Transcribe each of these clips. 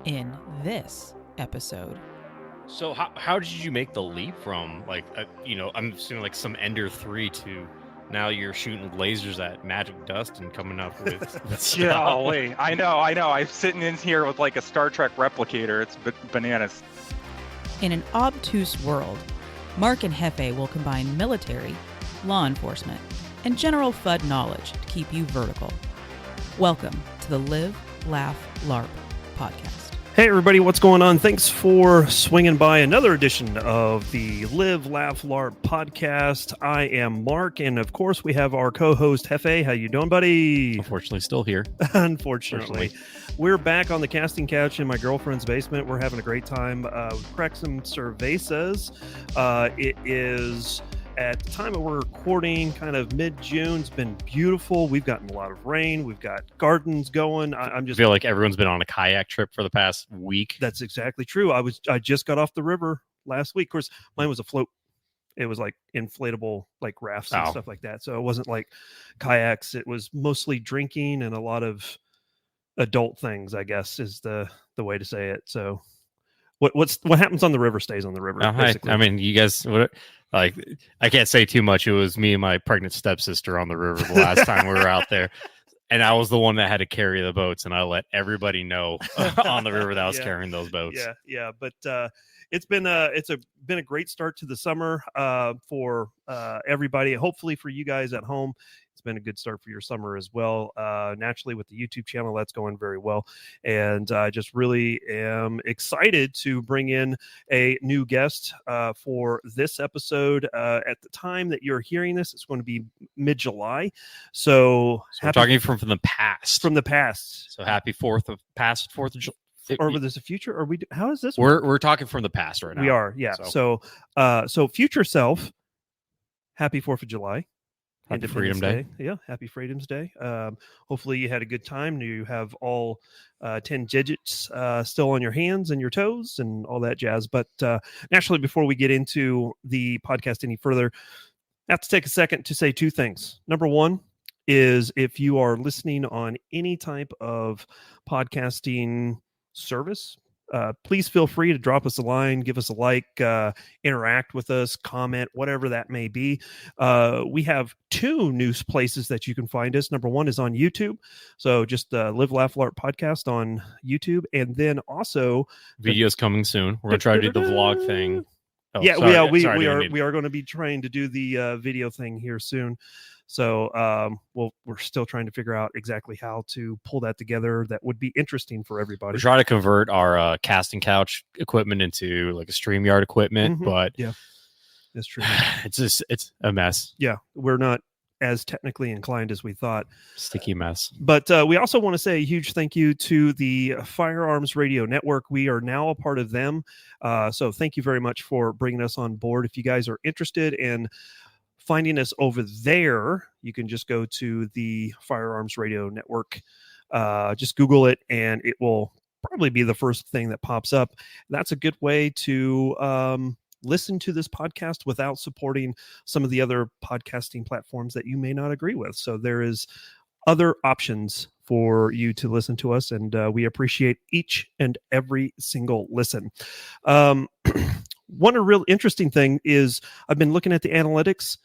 in this episode. So how did you make the leap from I'm assuming like some Ender 3 to now you're shooting lasers at magic dust and coming up with stuff? Yeah, wait. I know. I'm sitting in here with like a Star Trek replicator. It's bananas. In an obtuse world, Mark and Jefe will combine military, law enforcement, and general FUD knowledge to keep you vertical. Welcome to the Live, Laugh, LARP podcast. Hey everybody, what's going on? Thanks for swinging by another edition of the Live, Laugh, LARP podcast. I am Mark, and of course we have our co-host Jefe. How you doing, buddy? Unfortunately, still here. Unfortunately. We're back on the casting couch in my girlfriend's basement. We're having a great time. We've cracked some cervezas. It is... At the time of we're recording, kind of mid-June, it's been beautiful. We've gotten a lot of rain. We've got gardens going. I feel like everyone's been on a kayak trip for the past week. That's exactly true. I just got off the river last week. Of course, mine was a float. It was like inflatable, like rafts and stuff like that. So it wasn't like kayaks. It was mostly drinking and a lot of adult things, I guess, is the way to say it. So what happens on the river stays on the river. I mean, you guys, I can't say too much. It was me and my pregnant stepsister on the river the last time we were out there. And I was the one that had to carry the boats, and I let everybody know on the river that I was carrying those boats. Yeah. But it's been a great start to the summer for everybody. Hopefully for you guys at home, it's been a good start for your summer as well. Naturally, with the YouTube channel, that's going very well, and I just really am excited to bring in a new guest for this episode. At the time that you're hearing this, it's going to be mid-July. So we're talking from the past. From the past. So happy Fourth of July. Or there's a future? Or how is this? We're talking from the past right now. We are, yeah. So future self, happy 4th of July. Happy Freedom Day. Yeah, happy Freedom's Day. Hopefully you had a good time. You have all 10 digits still on your hands and your toes and all that jazz. But naturally, before we get into the podcast any further, I have to take a second to say two things. Number one is if you are listening on any type of podcasting service, please feel free to drop us a line, give us a like, interact with us, comment, whatever that may be. We have two news places that you can find us. Number one is on YouTube. So just Live, Laugh, LARP podcast on YouTube. And then also... Videos coming soon. We're going to try to do the vlog thing. We are going to be trying to do the video thing here soon. So we're still trying to figure out exactly how to pull that together. That would be interesting for everybody. We're trying to convert our casting couch equipment into like a StreamYard equipment, but yeah, that's true. It's a mess. Yeah, we're not as technically inclined as we thought. Sticky mess. But we also want to say a huge thank you to the Firearms Radio Network. We are now a part of them. So thank you very much for bringing us on board. If you guys are interested in finding us over there, you can just go to the Firearms Radio Network. Just Google it, and it will probably be the first thing that pops up. That's a good way to listen to this podcast without supporting some of the other podcasting platforms that you may not agree with. So there is other options for you to listen to us, and we appreciate each and every single listen. One real interesting thing is I've been looking at the analytics.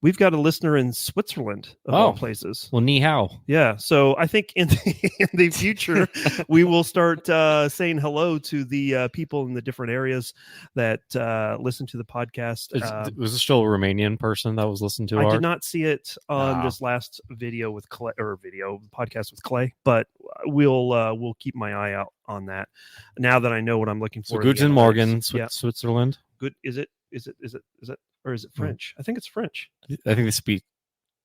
We've got a listener in Switzerland, of all places. Well, ni hao. Yeah, so I think in the future, we will start saying hello to the people in the different areas that listen to the podcast. Was this still a Romanian person that was listening to I did not see it on this last video with Clay, or podcast with Clay, but we'll keep my eye out on that now that I know what I'm looking for. So Guten Morgen, Switzerland. Good. Is it? Or is it French? I think it's French. I think they speak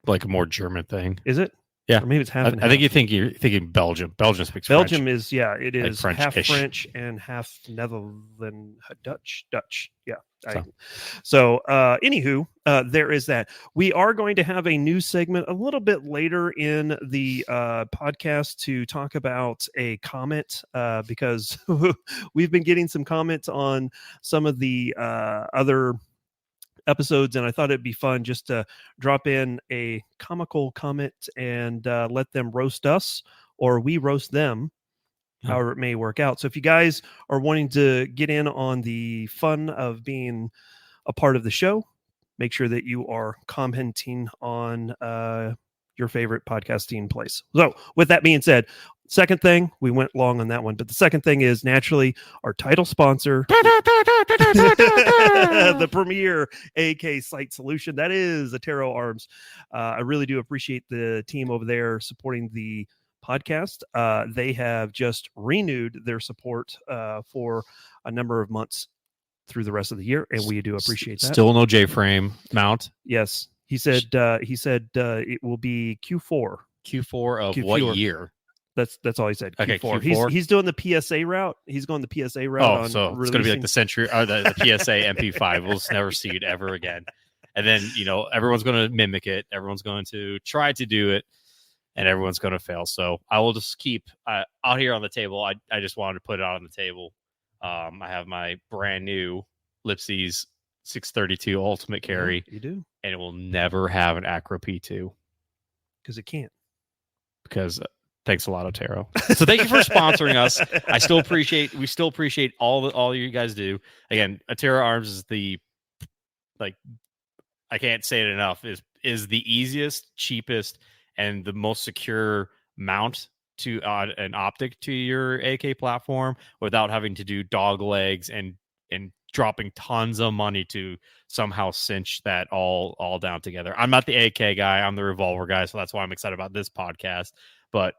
like a more German thing. Is it? Yeah. Or maybe it's half and I half. think you're thinking Belgium. Belgium speaks Belgium French. It is like half French-ish. French and half Netherlands, Dutch. Yeah. Anywho, there is that. We are going to have a new segment a little bit later in the podcast to talk about a comment because we've been getting some comments on some of the other episodes, and I thought it'd be fun just to drop in a comical comment and let them roast us, or we roast them however it may work out. So if you guys are wanting to get in on the fun of being a part of the show, make sure that you are commenting on your favorite podcasting place. So with that being said, second thing, we went long on that one, but the second thing is naturally our title sponsor, the premier AK sight solution. That is Atero Arms. I really do appreciate the team over there supporting the podcast. They have just renewed their support for a number of months through the rest of the year, and we do appreciate that. Still no J-frame mount. Yes, he said it will be Q4. Q4 of Q4. what year? That's all he said. Okay, Q4. Q4. He's doing the PSA route. He's going the PSA route. Oh, so it's going to be like the Century or the PSA MP5. We'll just never see it ever again. And then everyone's going to mimic it. Everyone's going to try to do it, and everyone's going to fail. So I will just keep out here on the table. I just wanted to put it out on the table. I have my brand new Lipsy's 632 Ultimate Carry. You do, and it will never have an Acro P2 because it can't. Because thanks a lot, Otero. So thank you for sponsoring us. We still appreciate all you guys do. Again, Atero Arms is I can't say it enough, is the easiest, cheapest, and the most secure mount to an optic to your AK platform without having to do dog legs and dropping tons of money to somehow cinch that all down together. I'm not the AK guy. I'm the revolver guy. So that's why I'm excited about this podcast. But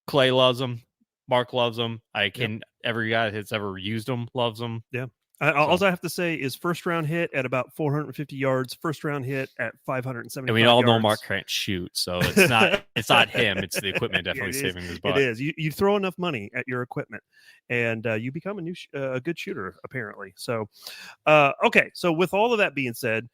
Clay loves them. Mark loves them. Every guy that's ever used them loves them. Yeah. All I have to say is first round hit at about 450 yards, first round hit at 570. And we all know Mark can't shoot, so it's not him. It's the equipment definitely saving his butt. It is. You throw enough money at your equipment, and you become a good shooter apparently. So, okay. So with all of that being said,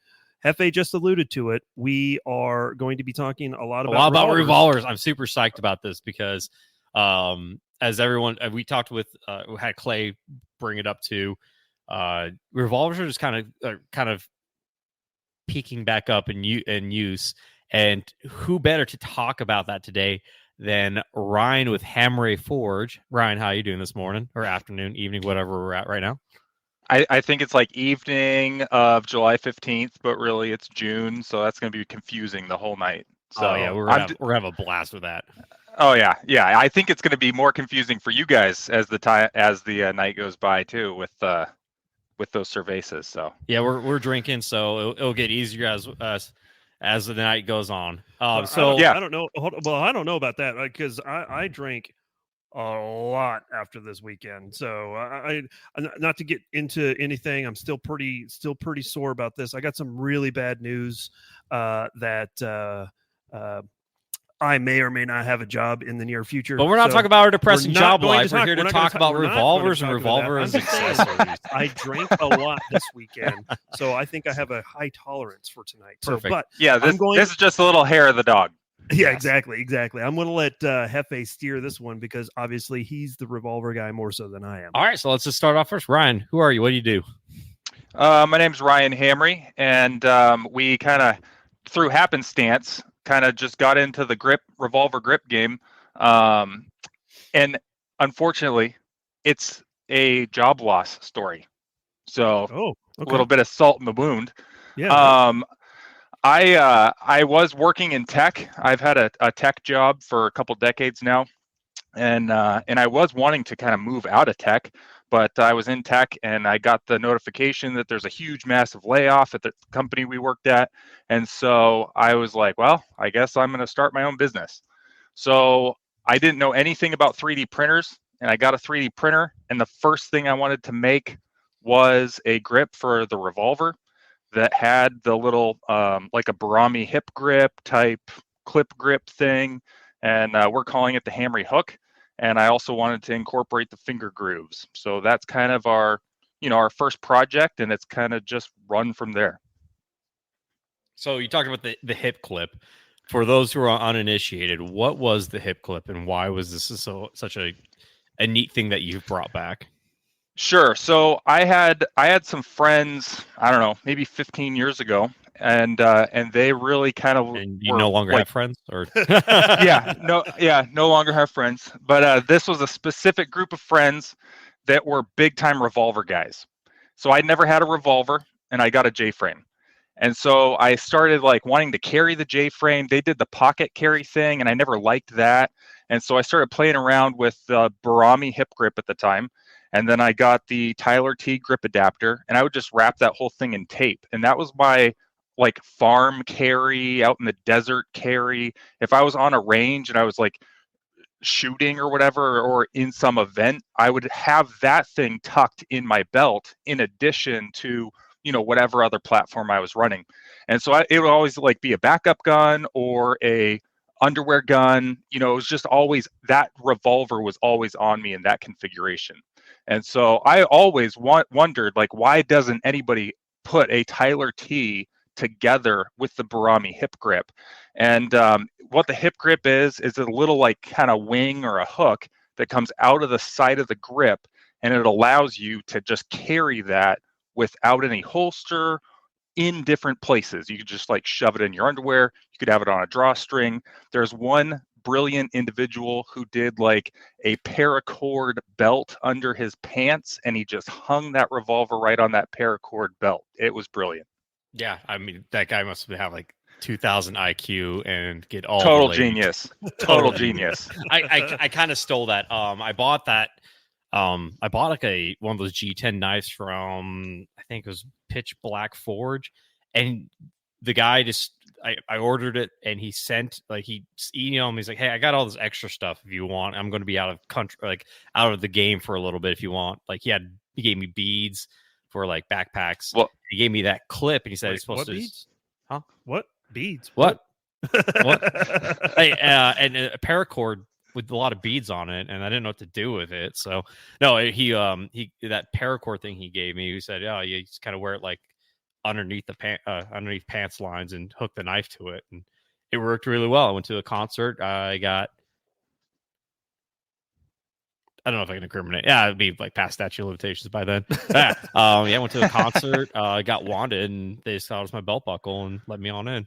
Jefe just alluded to it. We are going to be talking a lot about revolvers. I'm super psyched about this because, as everyone we talked with, we had Clay bring it up too. Revolvers are just kind of peaking back up in use, and who better to talk about that today than Ryan with Hamre Forge. Ryan, how are you doing this morning or afternoon, evening, whatever we're at right now? I think it's like evening of July 15th, but really it's June, so that's going to be confusing the whole night. So yeah, we're gonna have a blast with that. Oh yeah. I think it's going to be more confusing for you guys as the night goes by too with those cervezas. So yeah, we're drinking, so it'll get easier as the night goes on. I don't know. Well, I don't know about that because I drank a lot after this weekend. So I not to get into anything. I'm still pretty sore about this. I got some really bad news that I may or may not have a job in the near future. But we're not talking about our depressing job life. We're here to talk about revolvers and revolvers accessories. I drank a lot this weekend, so I think I have a high tolerance for tonight. Perfect. So, but yeah, this is just a little hair of the dog. Yeah, exactly. I'm going to let Jefe steer this one because obviously he's the revolver guy more so than I am. All right, so let's just start off first. Ryan, who are you? What do you do? My name's Ryan Hamre, and we kind of, through happenstance, kind of just got into the revolver grip game. And unfortunately, it's a job loss story. So a little bit of salt in the wound. Yeah. I was working in tech. I've had a tech job for a couple decades now. And I was wanting to kind of move out of tech, but I was in tech and I got the notification that there's a huge, massive layoff at the company we worked at. And so I was like, well, I guess I'm going to start my own business. So I didn't know anything about 3D printers, and I got a 3D printer. And the first thing I wanted to make was a grip for the revolver that had the little, like a Barami hip grip type clip grip thing. And we're calling it the Hamre hook. And I also wanted to incorporate the finger grooves. So that's kind of our first project, and it's kind of just run from there. So you talked about the hip clip. For those who are uninitiated, what was the hip clip, and why was this such a neat thing that you've brought back? Sure. So I had some friends, I don't know, maybe 15 years ago, and they really kind of And you were no longer like, have friends, or no longer have friends. But this was a specific group of friends that were big time revolver guys. So I never had a revolver, and I got a J frame. And so I started like wanting to carry the J frame. They did the pocket carry thing, and I never liked that. And so I started playing around with the Barami hip grip at the time. And then I got the Tyler T grip adapter, and I would just wrap that whole thing in tape. And that was my like farm carry, out in the desert carry. If I was on a range and I was like shooting or whatever, or in some event, I would have that thing tucked in my belt in addition to, whatever other platform I was running. And so it would always like be a backup gun or a underwear gun. It was just always, that revolver was always on me in that configuration. And so I always wondered, like, why doesn't anybody put a Tyler T together with the Barami hip grip? And what the hip grip is a little like kind of wing or a hook that comes out of the side of the grip, and it allows you to just carry that without any holster in different places. You could just like shove it in your underwear. You could have it on a drawstring. There's one brilliant individual who did like a paracord belt under his pants, and he just hung that revolver right on that paracord belt. It was brilliant. yeah, I mean that guy must have like 2,000 IQ and get all Total the ladies. genius. Total genius. I kind of stole that. I bought that. I bought like one of those G10 knives from, I think it was Pitch Black Forge, and the guy just I ordered it, and he sent like he emailed me. He's like, "Hey, I got all this extra stuff. If you want, I'm going to be out of country, like out of the game for a little bit. If you want, like he gave me beads for like backpacks. Well, he gave me that clip, and he said it's supposed to. Beads? Huh? What beads? What? Hey, and a paracord with a lot of beads on it, and I didn't know what to do with it. So no, he that paracord thing he gave me. He said, "Oh, you just kind of wear it like underneath the underneath pants lines and hook the knife to it," and it worked really well. I went to a concert. I don't know if I can incriminate. Yeah, it'd be like past statute of limitations by then. I went to a concert. I got wanted, and they just thought it was my belt buckle and let me on in.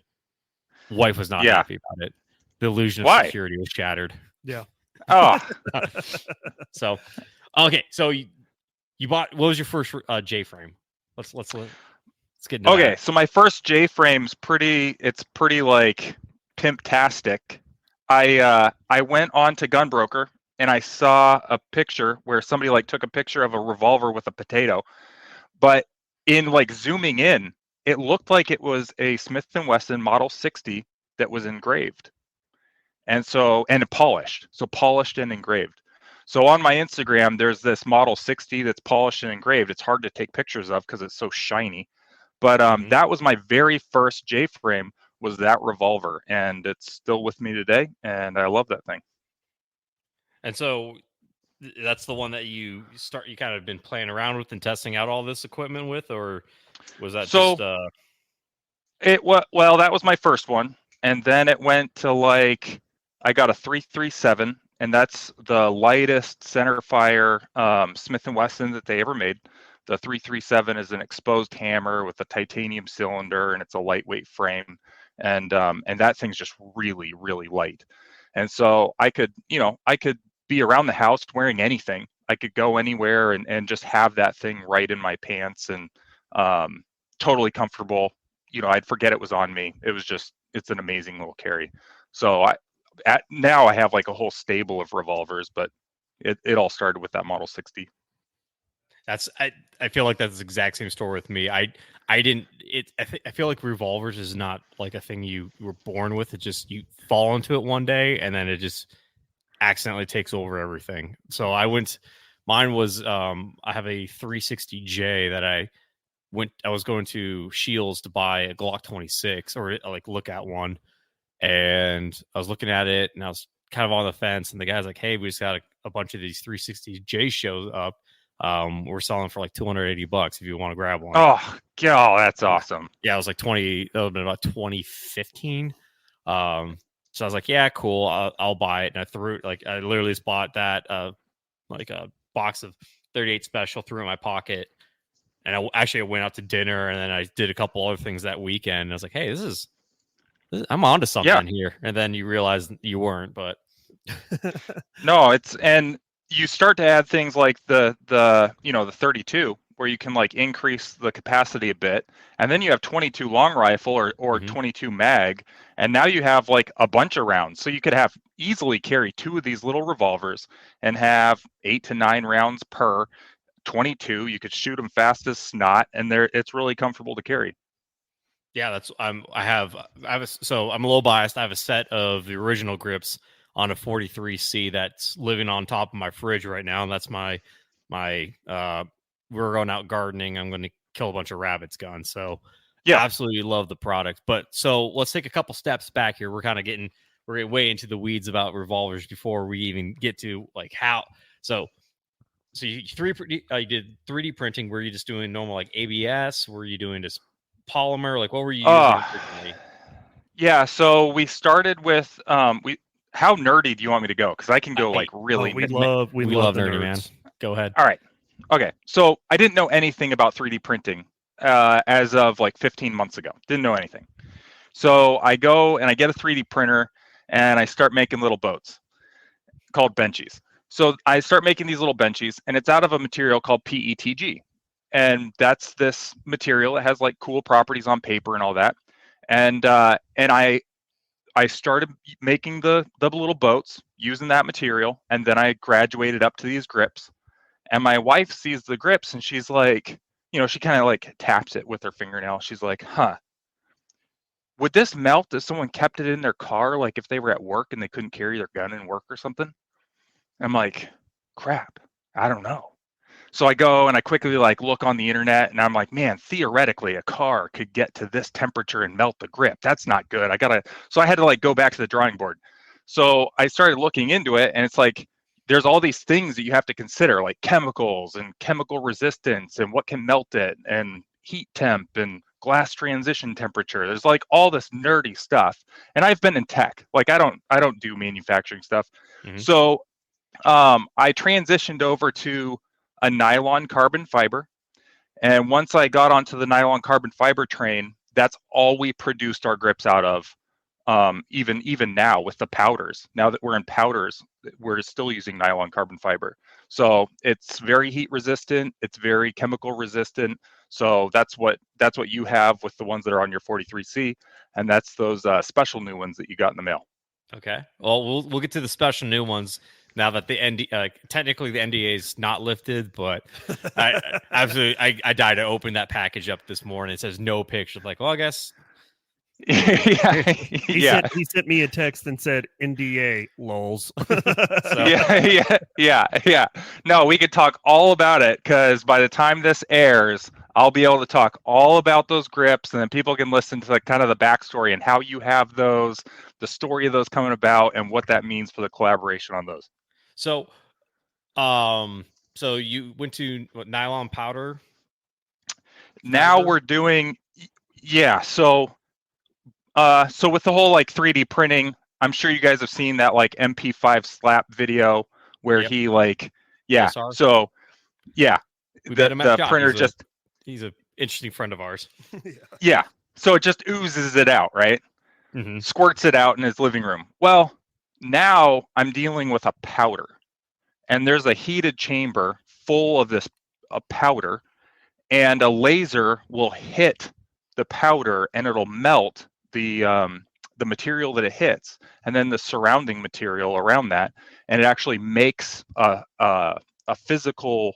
Wife was not happy about it. The illusion of security was shattered. Yeah. Oh. So, okay. So you bought. What was your first J frame? Let's get into that. So my first J frame's pretty like pimp-tastic. I went on to Gunbroker, and I saw a picture where somebody like took a picture of a revolver with a potato, but in like zooming in, it looked like it was a Smith & Wesson Model 60 that was engraved. And polished. So polished and engraved. So on my Instagram, there's this Model 60 that's polished and engraved. It's hard to take pictures of because it's so shiny. But that was my very first J frame, was that revolver, and it's still with me today, and I love that thing. And so that's the one that you kind of been playing around with and testing out all this equipment with, or was that just well, that was my first one, and then it went to like I got a 337, and that's the lightest centerfire Smith & Wesson that they ever made. The 337 is an exposed hammer with a titanium cylinder, and it's a lightweight frame, and that thing's just really, really light. And so I could be around the house wearing anything. I could go anywhere and just have that thing right in my pants, and totally comfortable. I'd forget it was on me. It's an amazing little carry. So now I have like a whole stable of revolvers, but it all started with that Model 60. I feel like that's the exact same story with me. I feel like revolvers is not like a thing you were born with. It just, you fall into it one day and then it just accidentally takes over everything. So mine was I have a 360J that I was going to Shields to buy a Glock 26 or like look at one, and I was looking at it and I was kind of on the fence, and the guy's like, "Hey, we just got a bunch of these 360J shows up. We're selling for like $280 if you want to grab one." Oh, God, that's awesome. Yeah, it was like that would have been about 2015. So I was like, yeah, cool, I'll buy it. And I literally just bought that like a box of 38 special, threw it in my pocket, And I went out to dinner, and then I did a couple other things that weekend. And I was like, hey, I'm onto something here. And then you realize you weren't, but No, and you start to add things like the 32, where you can like increase the capacity a bit, and then you have 22 long rifle or 22 mag, and now you have like a bunch of rounds. So you could have easily carry 2 of these little revolvers and have 8 to 9 rounds per 22. You could shoot them fast as snot, and it's really comfortable to carry. Yeah, I'm a little biased. I have a set of the original grips on a 43C that's living on top of my fridge right now, and that's my we're going out gardening. I'm going to kill a bunch of rabbits gun. So yeah, absolutely love the product. But so let's take a couple steps back here. We're getting way into the weeds about revolvers before we even get to like how. So you did 3D printing. Were you just doing normal like ABS? Were you doing just polymer? Like what were you using originally? Yeah, so we started with how nerdy do you want me to go? Because I can go like really. We love nerdy, man. Go ahead. All right. Okay. So I didn't know anything about 3D printing as of like 15 months ago. Didn't know anything. So I go and I get a 3D printer and I start making little boats called benchies. So I start making these little benchies, and it's out of a material called PETG. And that's this material that has like cool properties on paper and all that. And I started making the little boats using that material, and then I graduated up to these grips. And my wife sees the grips, and she's like, she kind of like taps it with her fingernail. She's like, huh, would this melt if someone kept it in their car, like if they were at work and they couldn't carry their gun in work or something? I'm like, crap, I don't know. So I go and I quickly like look on the internet, and I'm like, man, theoretically a car could get to this temperature and melt the grip. That's not good. So I had to like go back to the drawing board. So I started looking into it, and it's like, there's all these things that you have to consider, like chemicals and chemical resistance and what can melt it and heat temp and glass transition temperature. There's like all this nerdy stuff. And I've been in tech. Like I don't do manufacturing stuff. Mm-hmm. So I transitioned over to a nylon carbon fiber. And once I got onto the nylon carbon fiber train, that's all we produced our grips out of. Even now with the powders, now that we're in powders, we're still using nylon carbon fiber. So it's very heat resistant. It's very chemical resistant. So that's what you have with the ones that are on your 43C. And that's those special new ones that you got in the mail. Okay. Well, we'll get to the special new ones now that the technically the NDA is not lifted, but I died to open that package up this morning. It says no picture. Like, well, I guess. He sent me a text and said NDA lols. Yeah. No, we could talk all about it, because by the time this airs, I'll be able to talk all about those grips, and then people can listen to kind of the backstory and how you have those, the story of those coming about, and what that means for the collaboration on those. So, so you went to nylon powder. Now we're doing, So with the whole like 3D printing, I'm sure you guys have seen that like MP5 slap video where he like, so the printer he's an interesting friend of ours. So it just oozes it out, right? Mm-hmm. Squirts it out in his living room. Well, now I'm dealing with a powder, and there's a heated chamber full of this powder, and a laser will hit the powder and it'll melt the material that it hits, and then the surrounding material around that, and it actually makes a physical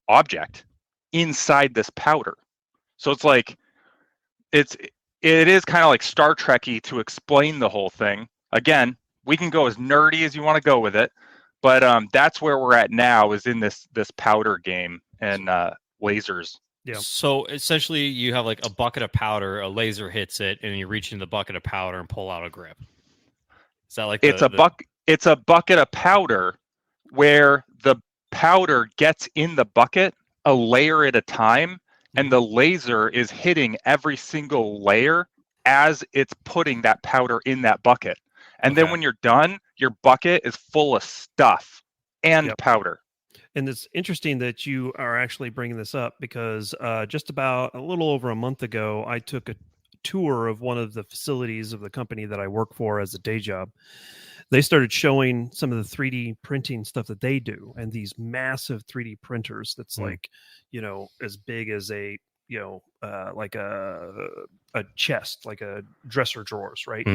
object inside this powder. So it's like it is kind of like Star Trek-y to explain the whole thing. Again, we can go as nerdy as you want to go with it, but that's where we're at now, is in this powder game and lasers. Yeah. So essentially, you have like a bucket of powder, a laser hits it, and you reach in the bucket of powder and pull out a grip. Is that like it's a bucket of powder where the powder gets in the bucket a layer at a time, and the laser is hitting every single layer as it's putting that powder in that bucket. And then when you're done, your bucket is full of stuff and powder. And it's interesting that you are actually bringing this up because just about a little over a month ago, I took a tour of one of the facilities of the company that I work for as a day job. They started showing some of the 3D printing stuff that they do, and these massive 3D printers that's like, as big as a, like a chest, like a dresser drawers, right?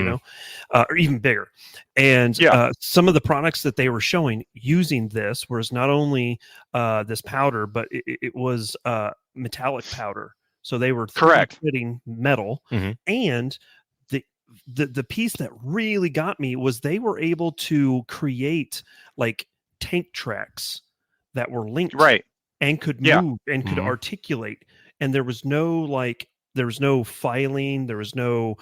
Or even bigger. And some of the products that they were showing using this was not only this powder, but it was metallic powder. So they were 3D printing metal, and the piece that really got me was they were able to create like tank tracks that were linked and could move and could articulate, and there was no filing, there was no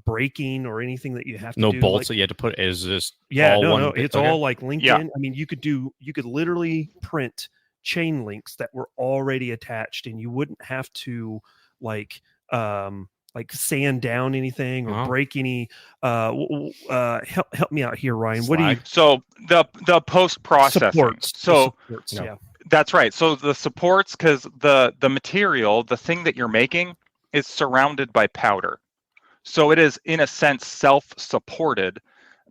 breaking or anything that you have to do. No bolts that you had to put. Is just it's all like linked in. I mean, you could literally print chain links that were already attached, and you wouldn't have to like sand down anything or break any. Help me out here, Ryan. What do you? So the post processing. Supports, that's right. So the supports, because the material, the thing that you're making, is surrounded by powder. So it is in a sense self-supported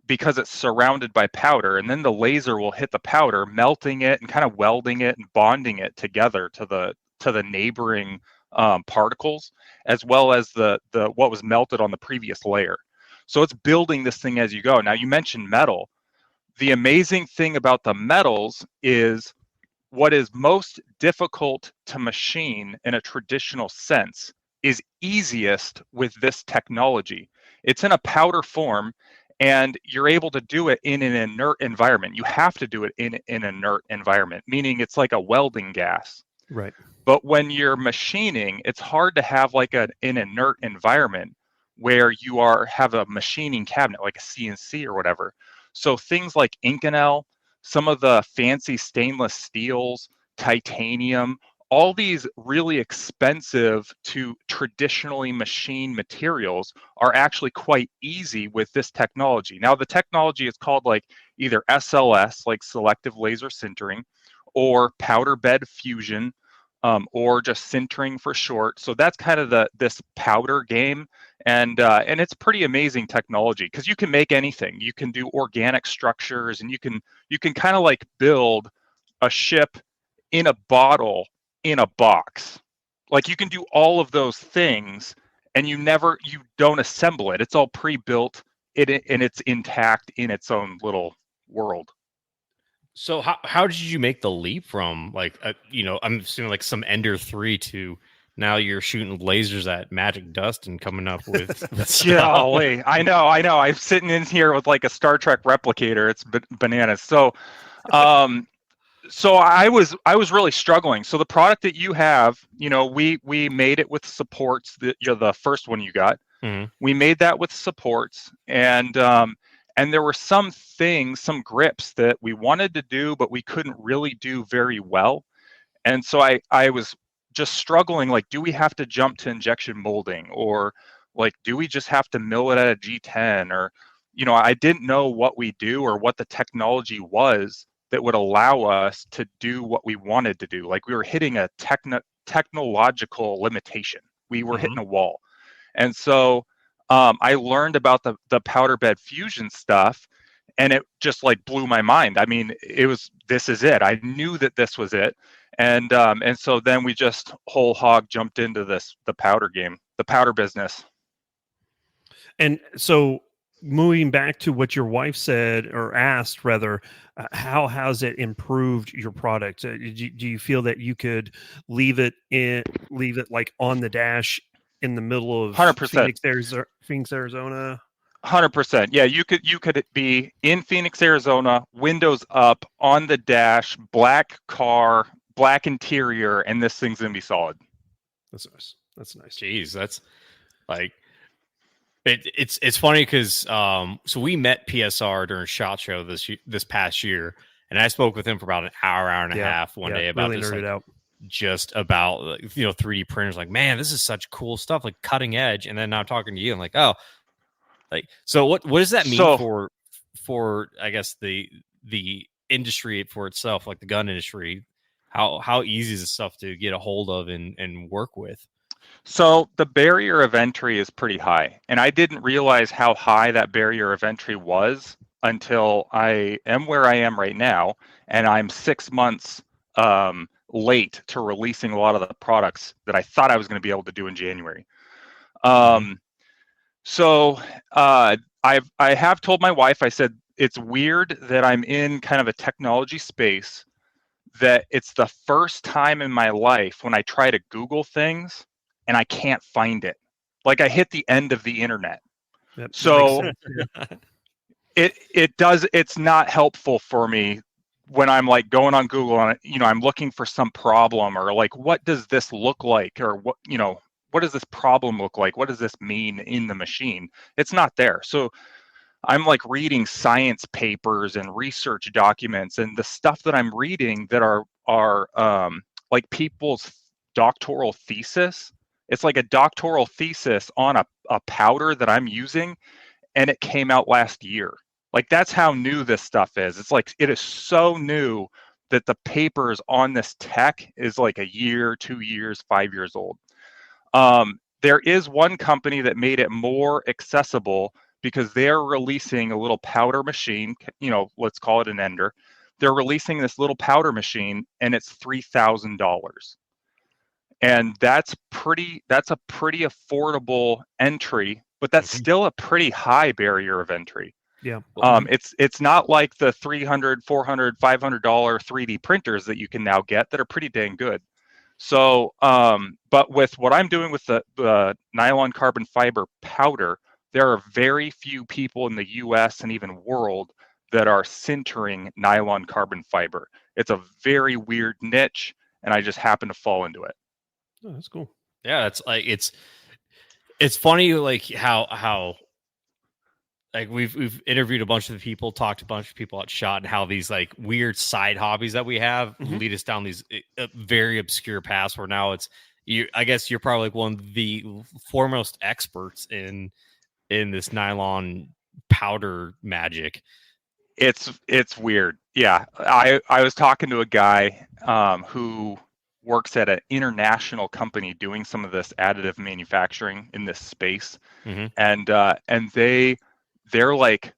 because it's surrounded by powder, and then the laser will hit the powder, melting it and kind of welding it and bonding it together to the neighboring particles, as well as the what was melted on the previous layer. So it's building this thing as you go. Now, you mentioned metal. The amazing thing about the metals is what is most difficult to machine in a traditional sense is easiest with this technology. It's in a powder form, and you're able to do it in an inert environment. You have to do it in an inert environment, meaning it's like a welding gas. Right. But when you're machining, it's hard to have like an inert environment where you have a machining cabinet, like a CNC or whatever. So things like Inconel, some of the fancy stainless steels, titanium, all these really expensive to traditionally machined materials are actually quite easy with this technology. Now, the technology is called like either SLS, like selective laser sintering, or powder bed fusion, or just sintering for short. So that's kind of this powder game, and it's pretty amazing technology because you can make anything. You can do organic structures, and you can kind of like build a ship in a bottle in a box. Like you can do all of those things, and you don't assemble it. It's all pre-built, and it's intact in its own little world. So how did you make the leap from like I'm assuming like some Ender 3 to now you're shooting lasers at magic dust and coming up with stuff? Golly, I know. I'm sitting in here with like a Star Trek replicator. It's bananas. So, so I was really struggling. So the product that you have, we made it with supports. The first one you got. Mm-hmm. We made that with supports, and there were some things, some grips that we wanted to do, but we couldn't really do very well. And so I was just struggling, like, do we have to jump to injection molding, or like, do we just have to mill it at a G10? Or, I didn't know what we do or what the technology was that would allow us to do what we wanted to do. Like we were hitting a technological limitation. We were hitting a wall. And so I learned about the powder bed fusion stuff, and it just like blew my mind. I mean, this is it. I knew that this was it. And so then we just whole hog jumped into the powder game, the powder business. And so moving back to what your wife said, or asked rather, how has it improved your product? Do you feel that you could leave it like on the dash in the middle of 100%. Phoenix, Arizona? 100%. Yeah, you could be in Phoenix, Arizona, windows up, on the dash, black car, black interior, and this thing's gonna be solid. That's nice. That's nice. Jeez, that's like it's funny because so we met PSR during SHOT Show this past year, and I spoke with him for about an hour and a half one day about really this, nerded out. Just about 3D printers. Like, man, this is such cool stuff, like cutting edge. And then now I'm talking to you, I'm like, oh, like, so what does that mean for I guess the industry for itself, like the gun industry, how easy is this stuff to get a hold of and work with? So the barrier of entry is pretty high, and I didn't realize how high that barrier of entry was until I am where I am right now, and I'm 6 months late to releasing a lot of the products that I thought I was going to be able to do in January. So I have told my wife, I said, it's weird that I'm in kind of a technology space that it's the first time in my life when I try to Google things and I can't find it. Like I hit the end of the internet. Yep, so it's not helpful for me when I'm like going on Google and, I'm looking for some problem or like, what does this look like? Or what does this problem look like? What does this mean in the machine? It's not there. So I'm like reading science papers and research documents, and the stuff that I'm reading that are like people's doctoral thesis. It's like a doctoral thesis on a powder that I'm using, and it came out last year. Like that's how new this stuff is. It's like it is so new that the papers on this tech is like a year, 2 years, 5 years old. There is one company that made it more accessible because they're releasing a little powder machine, let's call it an ender. They're releasing this little powder machine and it's $3,000. And that's a pretty affordable entry, but that's still a pretty high barrier of entry. Yeah. It's not like the $300, $400, $500 3D printers that you can now get that are pretty dang good. So, but with what I'm doing with the nylon carbon fiber powder, there are very few people in the US and even world that are sintering nylon carbon fiber. It's a very weird niche, and I just happen to fall into it. Oh, that's cool. Yeah, it's like it's funny like how like we've interviewed a bunch of people, talked to a bunch of people at SHOT, and how these like weird side hobbies that we have lead us down these very obscure paths where now it's you. I guess you're probably like one of the foremost experts in this nylon powder magic. It's weird. Yeah. I was talking to a guy who works at an international company doing some of this additive manufacturing in this space. And they're like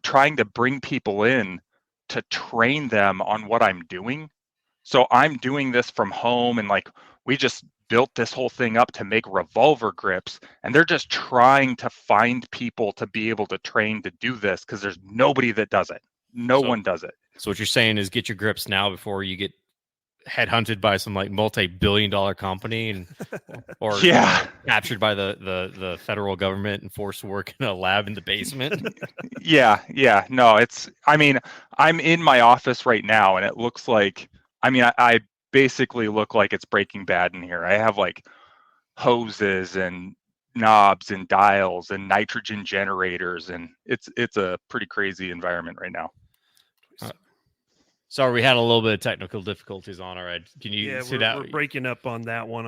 trying to bring people in to train them on what I'm doing. So I'm doing this from home, and like we just built this whole thing up to make revolver grips, and they're just trying to find people to be able to train to do this because there's nobody that does it. No one does it. So what you're saying is get your grips now before you get headhunted by some like multi-billion-dollar company or captured by the federal government and forced to work in a lab in the basement. Yeah. No, I'm in my office right now, and it looks like, I basically look like it's Breaking Bad in here. I have like hoses and knobs and dials and nitrogen generators, and it's a pretty crazy environment right now. Sorry, we had a little bit of technical difficulties on our end. Can you sit out? We're breaking up on that one.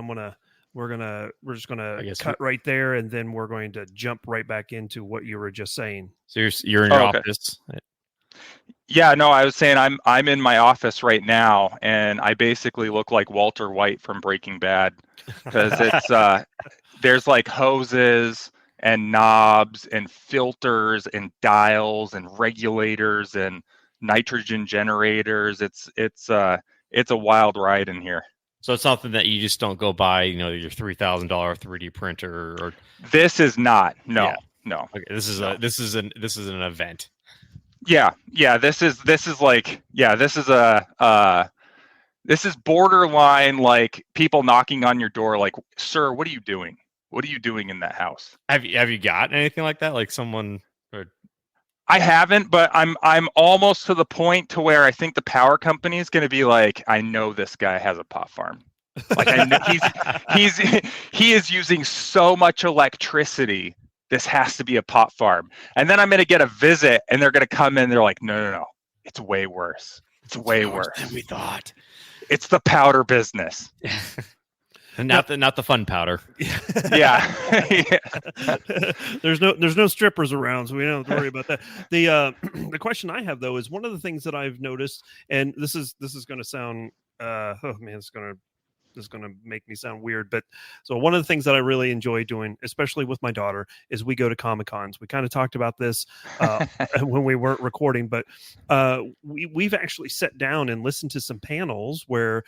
We're just gonna cut right there, and then we're going to jump right back into what you were just saying. So you're in your office. Yeah, no, I was saying I'm in my office right now, and I basically look like Walter White from Breaking Bad because it's there's like hoses and knobs and filters and dials and regulators and nitrogen generators. It's a wild ride in here. So it's something that you just don't go buy, your $3,000 3D printer or. This is not. No. Okay, this is an event. Yeah. This is borderline like people knocking on your door, like, sir, what are you doing? What are you doing in that house? Have you gotten anything like that? Like someone? I haven't, but I'm almost to the point to where I think the power company is going to be like, I know this guy has a pot farm. Like I know he is using so much electricity. This has to be a pot farm. And then I'm going to get a visit, and they're going to come in. They're like, no, it's way worse. It's way worse than we thought. It's the powder business. And not the fun powder. Yeah. There's no strippers around, so we don't have to worry about that. The the question I have though is one of the things that I've noticed, and this is going to sound oh man, this is going to make me sound weird, but so one of the things that I really enjoy doing, especially with my daughter, is we go to Comic Cons. We kind of talked about this when we weren't recording, but we've actually sat down and listened to some panels where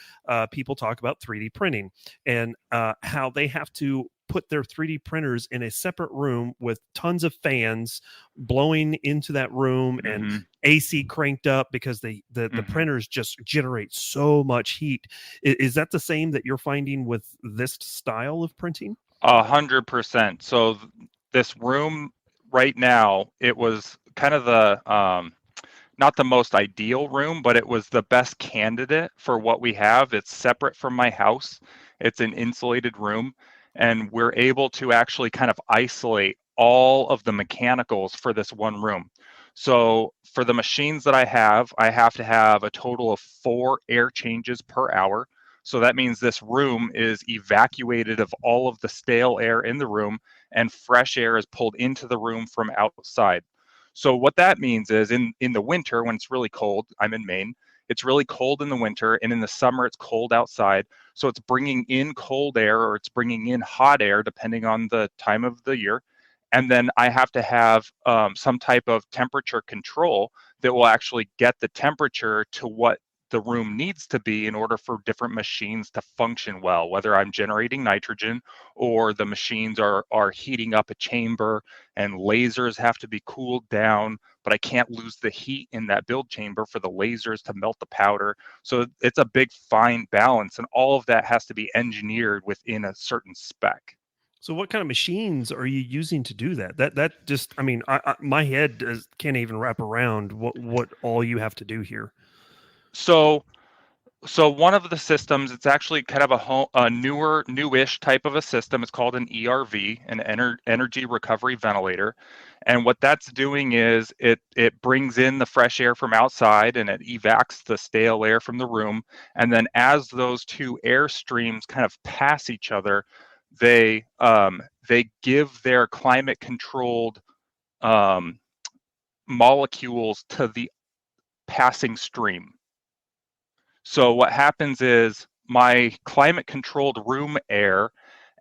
people talk about 3D printing and how they have to put their 3D printers in a separate room with tons of fans blowing into that room and AC cranked up because the printers just generate so much heat. Is that the same that you're finding with this style of printing? 100%. So this room right now, it was kind of the not the most ideal room, but it was the best candidate for what we have. It's separate from my house. It's an insulated room, and we're able to actually kind of isolate all of the mechanicals for this one room. So for the machines that I have to have a total of 4 air changes per hour. So that means this room is evacuated of all of the stale air in the room, and fresh air is pulled into the room from outside. So what that means is in the winter, when it's really cold, I'm in Maine, it's really cold in the winter, and in the summer it's cold outside. So it's bringing in cold air or it's bringing in hot air, depending on the time of the year. And then I have to have some type of temperature control that will actually get the temperature to what the room needs to be in order for different machines to function well, whether I'm generating nitrogen or the machines are heating up a chamber and lasers have to be cooled down, but I can't lose the heat in that build chamber for the lasers to melt the powder. So it's a big fine balance, and all of that has to be engineered within a certain spec. So what kind of machines are you using to do that? That just, I mean, my head can't even wrap around what all you have to do here. So one of the systems, it's actually kind of a newish type of a system. It's called an ERV, an energy recovery ventilator. And what that's doing is it brings in the fresh air from outside and it evacs the stale air from the room. And then as those two air streams kind of pass each other, they give their climate controlled molecules to the passing stream. So what happens is my climate controlled room air,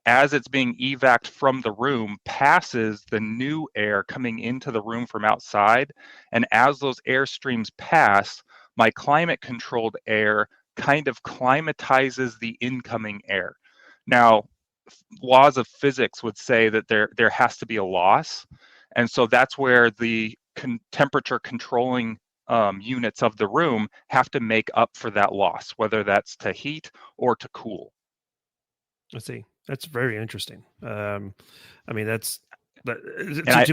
as it's being evac'd from the room, passes the new air coming into the room from outside. And as those air streams pass, my climate controlled air kind of climatizes the incoming air. Now, laws of physics would say that there has to be a loss. And so that's where the temperature controlling units of the room have to make up for that loss, whether that's to heat or to cool. I see. That's very interesting. I mean,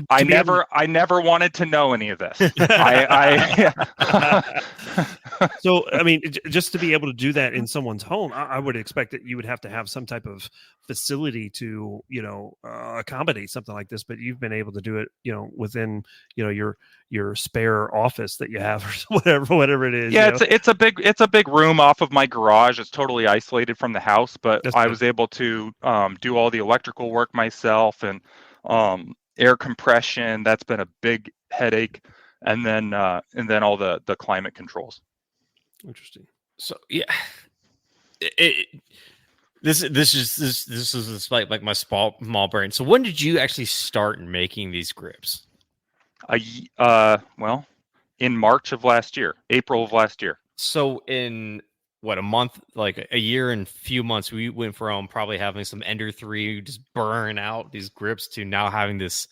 I never wanted to know any of this. So, I mean, just to be able to do that in someone's home, I would expect that you would have to have some type of facility to, accommodate something like this. But you've been able to do it, within, your spare office that you have or whatever it is. Yeah, it's a big room off of my garage. It's totally isolated from the house, but I was able to do all the electrical work myself and air compression. That's been a big headache, and then all the climate controls. Interesting. So yeah, this is like my small brain. So when did you actually start making these grips? Well, in March of last year, April of last year. So in what, a month, like a year and few months, we went from probably having some Ender 3 just burn out these grips to now having this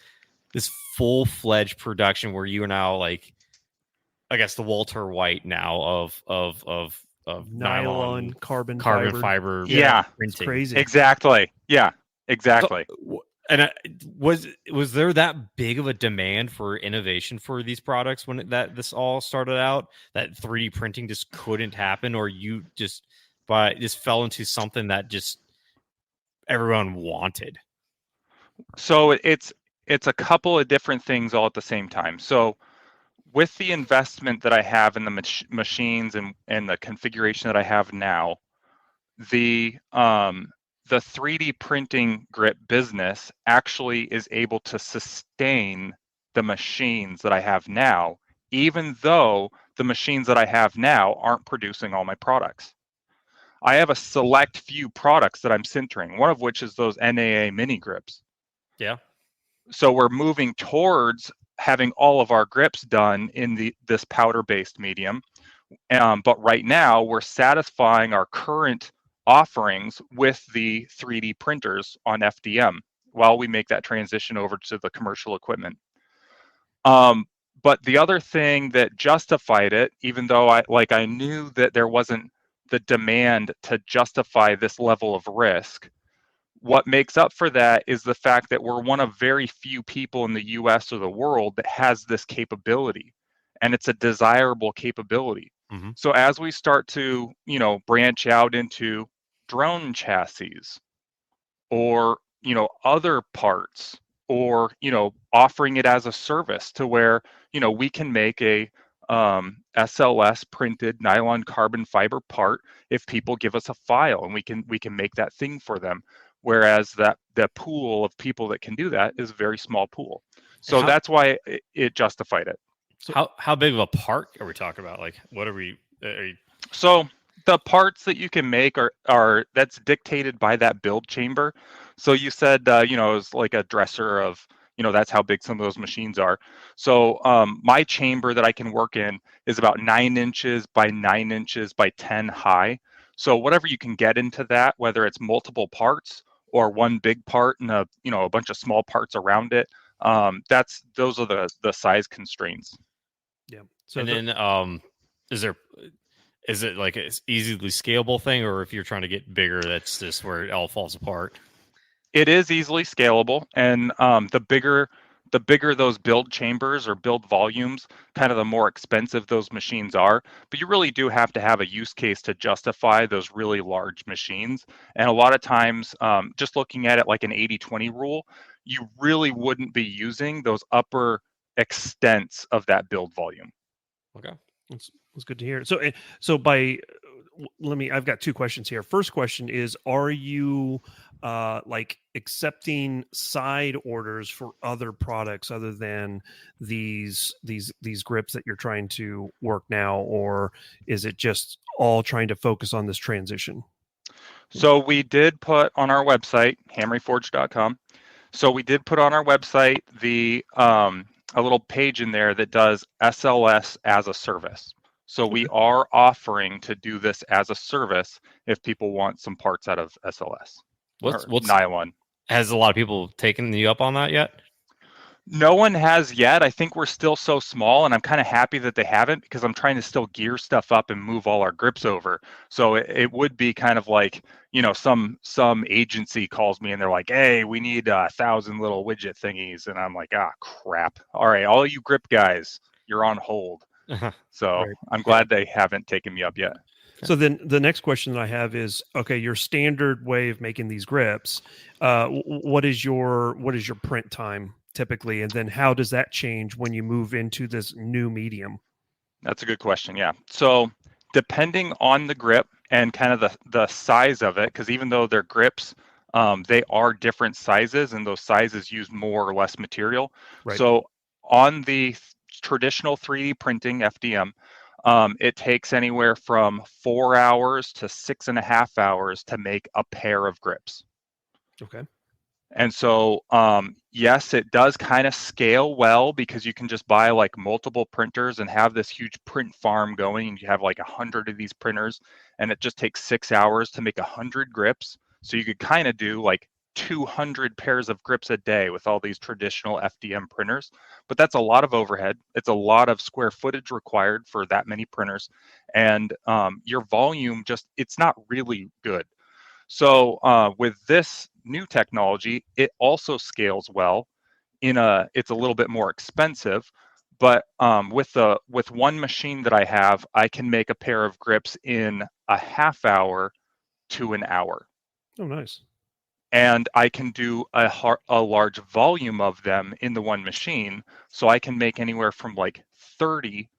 full-fledged production where you are now like, I guess, the Walter White now of nylon carbon fiber. Yeah, it's crazy. Exactly. Yeah, exactly. So, and was there that big of a demand for innovation for these products when this all started out, that 3D printing just couldn't happen, or you just fell into something that just everyone wanted? So it's a couple of different things all at the same time. So with the investment that I have in the machines and the configuration that I have now, the the 3D printing grip business actually is able to sustain the machines that I have now, even though the machines that I have now aren't producing all my products. I have a select few products that I'm sintering, one of which is those NAA mini grips. Yeah. So we're moving towards having all of our grips done in this powder-based medium. But right now, we're satisfying our current offerings with the 3D printers on FDM while we make that transition over to the commercial equipment. But the other thing that justified it, even though I knew that there wasn't the demand to justify this level of risk, what makes up for that is the fact that we're one of very few people in the US or the world that has this capability, and it's a desirable capability. Mm-hmm. So as we start to, branch out into drone chassis or, other parts, or, offering it as a service to where, we can make a SLS printed nylon carbon fiber part if people give us a file, and we can make that thing for them. Whereas that pool of people that can do that is a very small pool. So that's why it justified it. So how big of a part are we talking about? Like, what are we? So the parts that you can make are that's dictated by that build chamber. So you said it's like a dresser of, that's how big some of those machines are. So my chamber that I can work in is about 9 inches by 9 inches by 10 high. So whatever you can get into that, whether it's multiple parts or one big part and a bunch of small parts around it, those are the size constraints. Yeah. So and then is it like an easily scalable thing, or if you're trying to get bigger, that's just where it all falls apart? It is easily scalable, and the bigger those build chambers or build volumes, kind of the more expensive those machines are. But you really do have to have a use case to justify those really large machines. And a lot of times, just looking at it like an 80-20 rule, you really wouldn't be using those upper extents of that build volume. Okay. That's good to hear. I've got 2 questions here. First question is, are you like accepting side orders for other products other than these grips that you're trying to work now, or is it just all trying to focus on this transition? So we did put on our website, hamreforge.com. So we did put on our website a little page in there that does SLS as a service. So we are offering to do this as a service if people want some parts out of SLS. What's nylon? Has a lot of people taken you up on that yet? No one has yet. I think we're still so small, and I'm kind of happy that they haven't, because I'm trying to still gear stuff up and move all our grips over. So it would be kind of like, some agency calls me and they're like, hey, we need 1,000 little widget thingies. And I'm like, crap. All right, all you grip guys, you're on hold. So right. I'm glad they haven't taken me up yet. So then the next question that I have is, okay, your standard way of making these grips, what is your print time typically? And then how does that change when you move into this new medium? That's a good question. Yeah. So depending on the grip and kind of the size of it, because even though they're grips, they are different sizes, and those sizes use more or less material. Right. So on the traditional 3D printing FDM, it takes anywhere from 4 hours to 6.5 hours to make a pair of grips. Okay. And so, yes, it does kind of scale well, because you can just buy like multiple printers and have this huge print farm going, and you have like 100 of these printers, and it just takes 6 hours to make 100 grips. So you could kind of do like 200 pairs of grips a day with all these traditional FDM printers, but that's a lot of overhead. It's a lot of square footage required for that many printers, and your volume it's not really good. So with this new technology, it also scales well. It's a little bit more expensive, but with one machine that I have, I can make a pair of grips in a half hour to an hour. Oh, nice. And I can do a large volume of them in the one machine. So I can make anywhere from like 30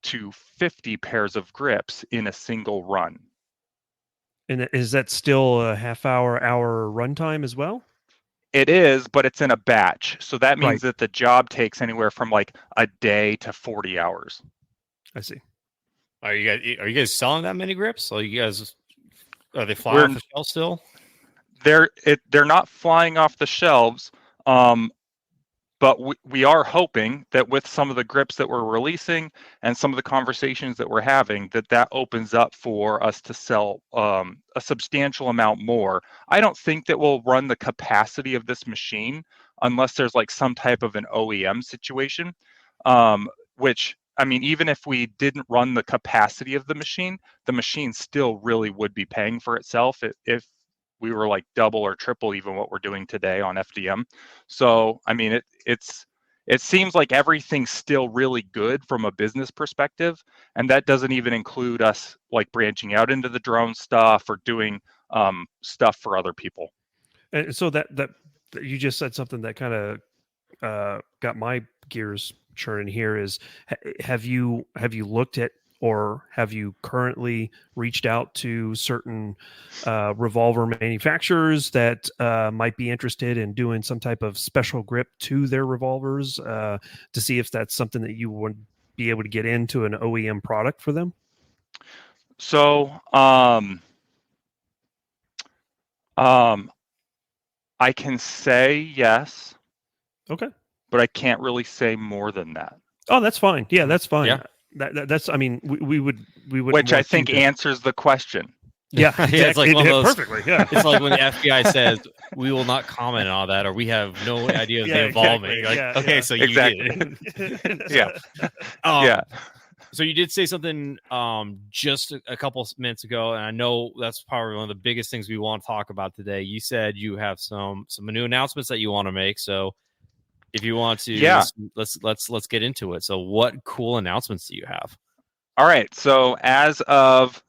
to 50 pairs of grips in a single run. And is that still a hour runtime as well? It is, but it's in a batch. So that means Right. that the job takes anywhere from like a day to 40 hours. I see. Are you guys selling that many grips? Are they flying We're off the shelf still? they're not flying off the shelves, but we are hoping that with some of the grips that we're releasing and some of the conversations that we're having, that opens up for us to sell a substantial amount more. I don't think that we'll run the capacity of this machine unless there's like some type of an OEM situation, which, I mean, even if we didn't run the capacity of the machine still really would be paying for itself if we were like double or triple even what we're doing today on FDM. So, I mean, it seems like everything's still really good from a business perspective, and that doesn't even include us like branching out into the drone stuff or doing stuff for other people. And so that you just said something that kind of got my gears churning here. Is have you looked at, or have you currently reached out to certain revolver manufacturers that might be interested in doing some type of special grip to their revolvers to see if that's something that you would be able to get into an OEM product for them? So, I can say yes. Okay. But I can't really say more than that. Oh, that's fine. Yeah, that's fine. Yeah. That's. I mean, we would. Which I think answers the question. Yeah, exactly. It's like one of those, perfectly. Yeah, it's like when the FBI says we will not comment on that, or we have no idea of the involvement. Exactly. Like, okay, so you exactly. did. Yeah. Yeah. So you did say something just a couple minutes ago, and I know that's probably one of the biggest things we want to talk about today. You said you have some new announcements that you want to make. So if you want to, let's get into it. So what cool announcements do you have? All right. So as of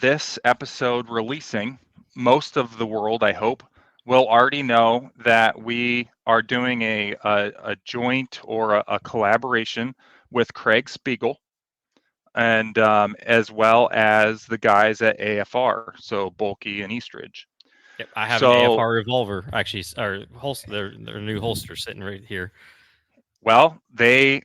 this episode releasing, most of the world, I hope, will already know that we are doing a joint or a collaboration with Craig Spiegel, and as well as the guys at AFR, so Bulky and Eastridge. Yep, I have an AFR revolver, actually, or holster. Their new holster sitting right here. Well, they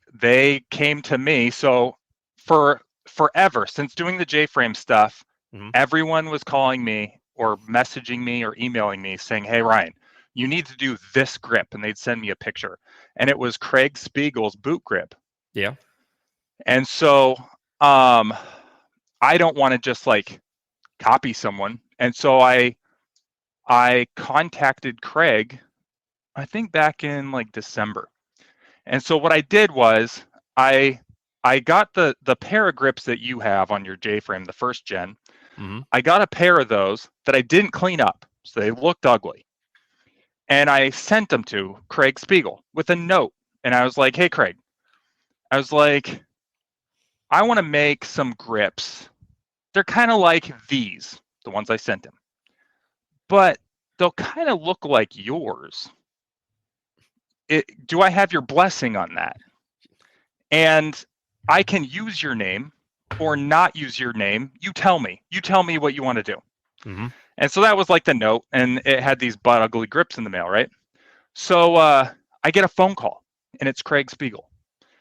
came to me. So for forever, since doing the J-frame stuff, everyone was calling me or messaging me or emailing me saying, "Hey, Ryan, you need to do this grip," and they'd send me a picture, and it was Craig Spiegel's boot grip. Yeah. And so I don't want to just like copy someone, and so I contacted Craig, I think back in like December. And so what I did was I got the pair of grips that you have on your J-frame, the first gen. I got a pair of those that I didn't clean up, so they looked ugly. And I sent them to Craig Spiegel with a note. And I was like, "Hey, Craig," I was like, "I want to make some grips. They're kind of like these, the ones I sent him, but they'll kind of look like yours. Do I have your blessing on that? And I can use your name or not use your name. You tell me what you want to do." And so that was like the note, and it had these butt ugly grips in the mail, right? So I get a phone call, and it's Craig Spiegel.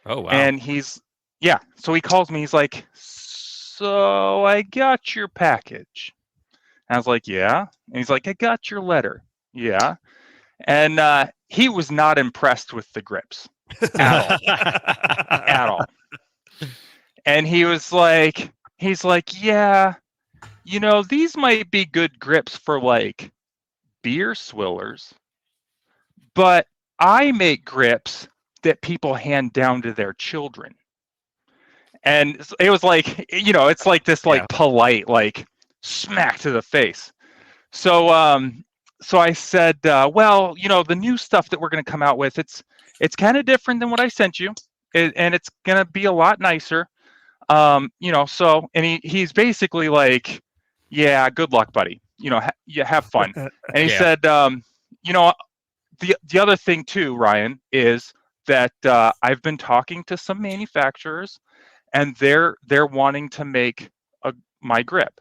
Oh, wow. And so he calls me, he's like, "So I got your package." And I was like, "Yeah." And he's like, "I got your letter." "Yeah." And he was not impressed with the grips at all. At all. And he's like, "Yeah, these might be good grips for like beer swillers, but I make grips that people hand down to their children." And it was like, it's like this like polite, like smack to the face. So I said, "Well, the new stuff that we're going to come out with, it's kind of different than what I sent you, and it's going to be a lot nicer." So, and he's basically like, "Yeah, good luck, buddy. You have fun." And he said, "The other thing too, Ryan, is that I've been talking to some manufacturers, and they're wanting to make my grip."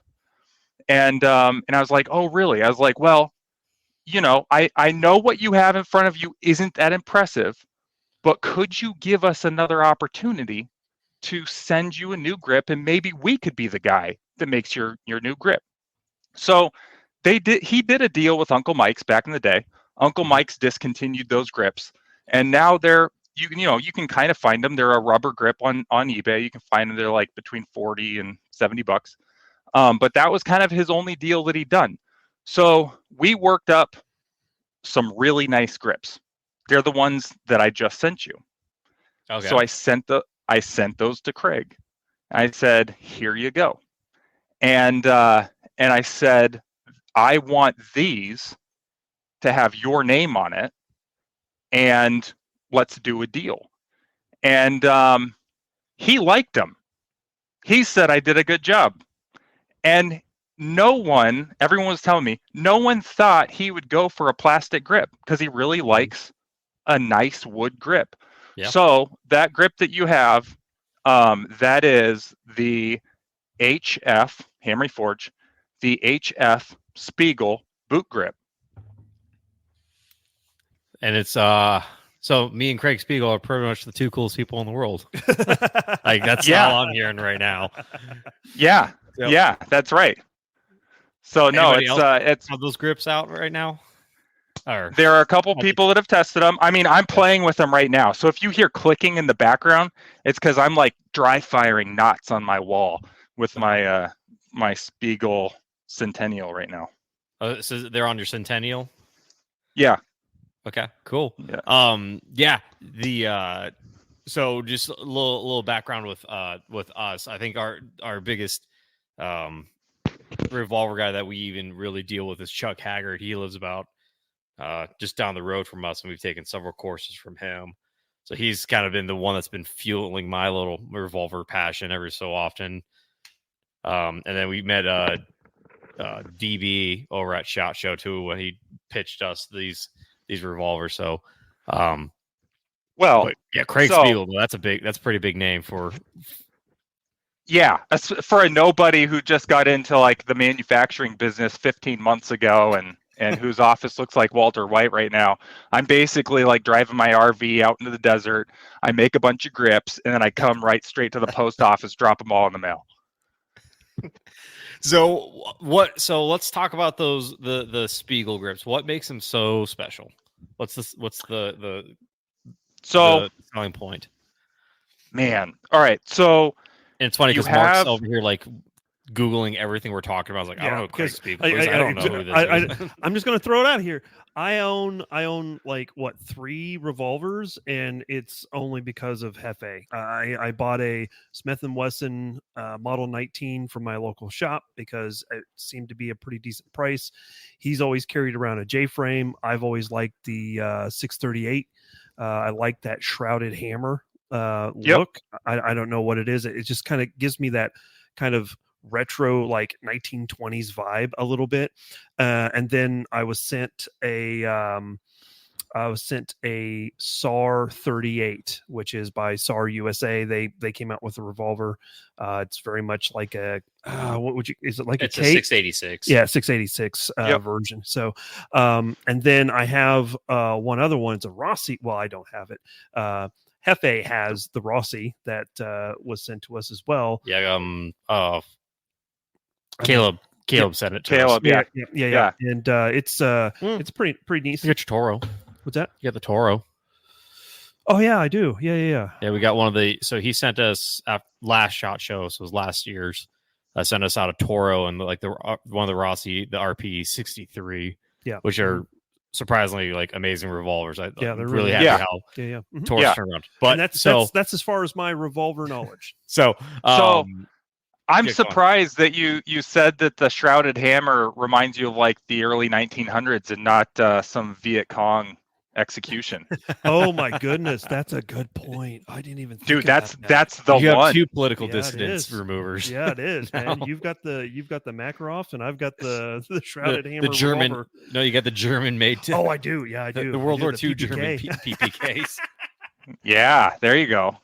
And I was like, oh, really? I was like, well, I know what you have in front of you isn't that impressive, but could you give us another opportunity to send you a new grip, and maybe we could be the guy that makes your new grip? So he did a deal with Uncle Mike's back in the day. Uncle Mike's discontinued those grips, and now you can kind of find them. They're a rubber grip on eBay. You can find them. They're like between 40 and $70. But that was kind of his only deal that he'd done. So we worked up some really nice grips. They're the ones that I just sent you. Okay. So I sent those to Craig. I said, here you go. And I said, I want these to have your name on it, and let's do a deal. And he liked them. He said I did a good job. And everyone was telling me, no one thought he would go for a plastic grip because he really likes a nice wood grip. Yeah. So that grip that you have, that is the HF, Hamre Forge, the HF Spiegel boot grip. And it's so me and Craig Spiegel are pretty much the two coolest people in the world. Like that's all I'm hearing right now. Yeah. Yep. Yeah, that's right. So anybody it's have those grips out right now. There are a couple people that have tested them. I mean, I'm playing with them right now. So if you hear clicking in the background, it's because I'm like dry firing knots on my wall with my my Spiegel Centennial right now. So they're on your Centennial? Yeah. Okay, cool. Yeah. So just a little background with us. I think our biggest revolver guy that we even really deal with is Chuck Haggard. He lives about just down the road from us, and we've taken several courses from him. So he's kind of been the one that's been fueling my little revolver passion every so often. And then we met DB over at SHOT Show too when he pitched us these revolvers. So Craig Spiegel, that's a pretty big name for. Yeah, for a nobody who just got into like the manufacturing business 15 months ago and whose office looks like Walter White right now. I'm basically like driving my RV out into the desert. I make a bunch of grips, and then I come right straight to the post office, drop them all in the mail. So let's talk about the Spiegel grips. What makes them so special? What's the selling point? Man. All right. So and it's funny because Mark's over here like Googling everything we're talking about. I was like, I don't know Craig Spiegel. I don't know who this is. I'm just going to throw it out here. I own like 3 revolvers, and it's only because of Jefe. I bought a Smith & Wesson Model 19 from my local shop because it seemed to be a pretty decent price. He's always carried around a J-frame. I've always liked the 638. I like that shrouded hammer look. I don't know what it is. It just kind of gives me that kind of retro like 1920s vibe a little bit. And then I was sent a SAR 38, which is by SAR USA. They came out with a revolver. It's very much like a is it like it's a 686? Yeah, 686 version. So and then I have one other one. It's a Rossi. Well, I don't have it. Jefe has the Rossi that was sent to us as well. Yeah. Caleb sent it to Caleb, us. Yeah. And it's pretty neat. You got your Toro. What's that? You got the Toro. Oh yeah, I do. Yeah. Yeah, we got one of the. So he sent us last SHOT Show. So it was last year's. Sent us out a Toro and like one of the Rossi, the RP 63. Yeah, which are surprisingly like amazing revolvers. They're really happy how Toros turn around. But that's as far as my revolver knowledge. So I'm surprised that you said that the shrouded hammer reminds you of like the early 1900s and not some Viet Cong execution. Oh my goodness, that's a good point. I didn't even think Dude, that's the you one. Have 2 political dissidents removers. Yeah, it is, man. You've got the Makarov, and I've got the shrouded hammer. The German. Revolver. No, you got the German made. Oh, I do. Yeah, I do. The World War II PPK. German PPKs. Yeah, there you go.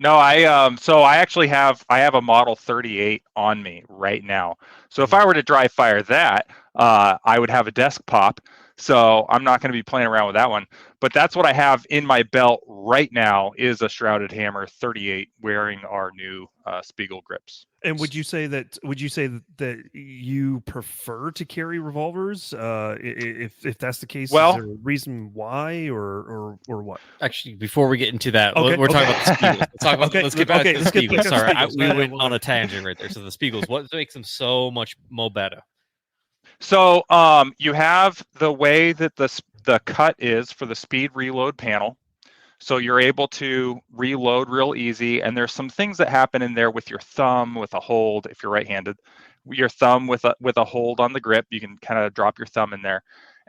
No, so I have a Model 38 on me right now. So if I were to dry fire that, I would have a desk pop. So I'm not going to be playing around with that one. But that's what I have in my belt right now is a Shrouded Hammer 38 wearing our new Spiegel grips. And would you say that you prefer to carry revolvers? If that's the case, Well, is there a reason why or what? Actually, before we get into that, Okay, we're talking about the Spiegels. Let's talk about. Okay, Let's get back okay, to the let's get Spiegels. back to the Sorry, Spiegels. we Yeah, went well, on a tangent right there. So the Spiegels, what makes them so much more better? So you have the way that the cut is for the speed reload panel. So you're able to reload real easy. And there's some things that happen in there with your thumb, with a hold, if you're right-handed, your thumb with a hold on the grip. You can kind of drop your thumb in there.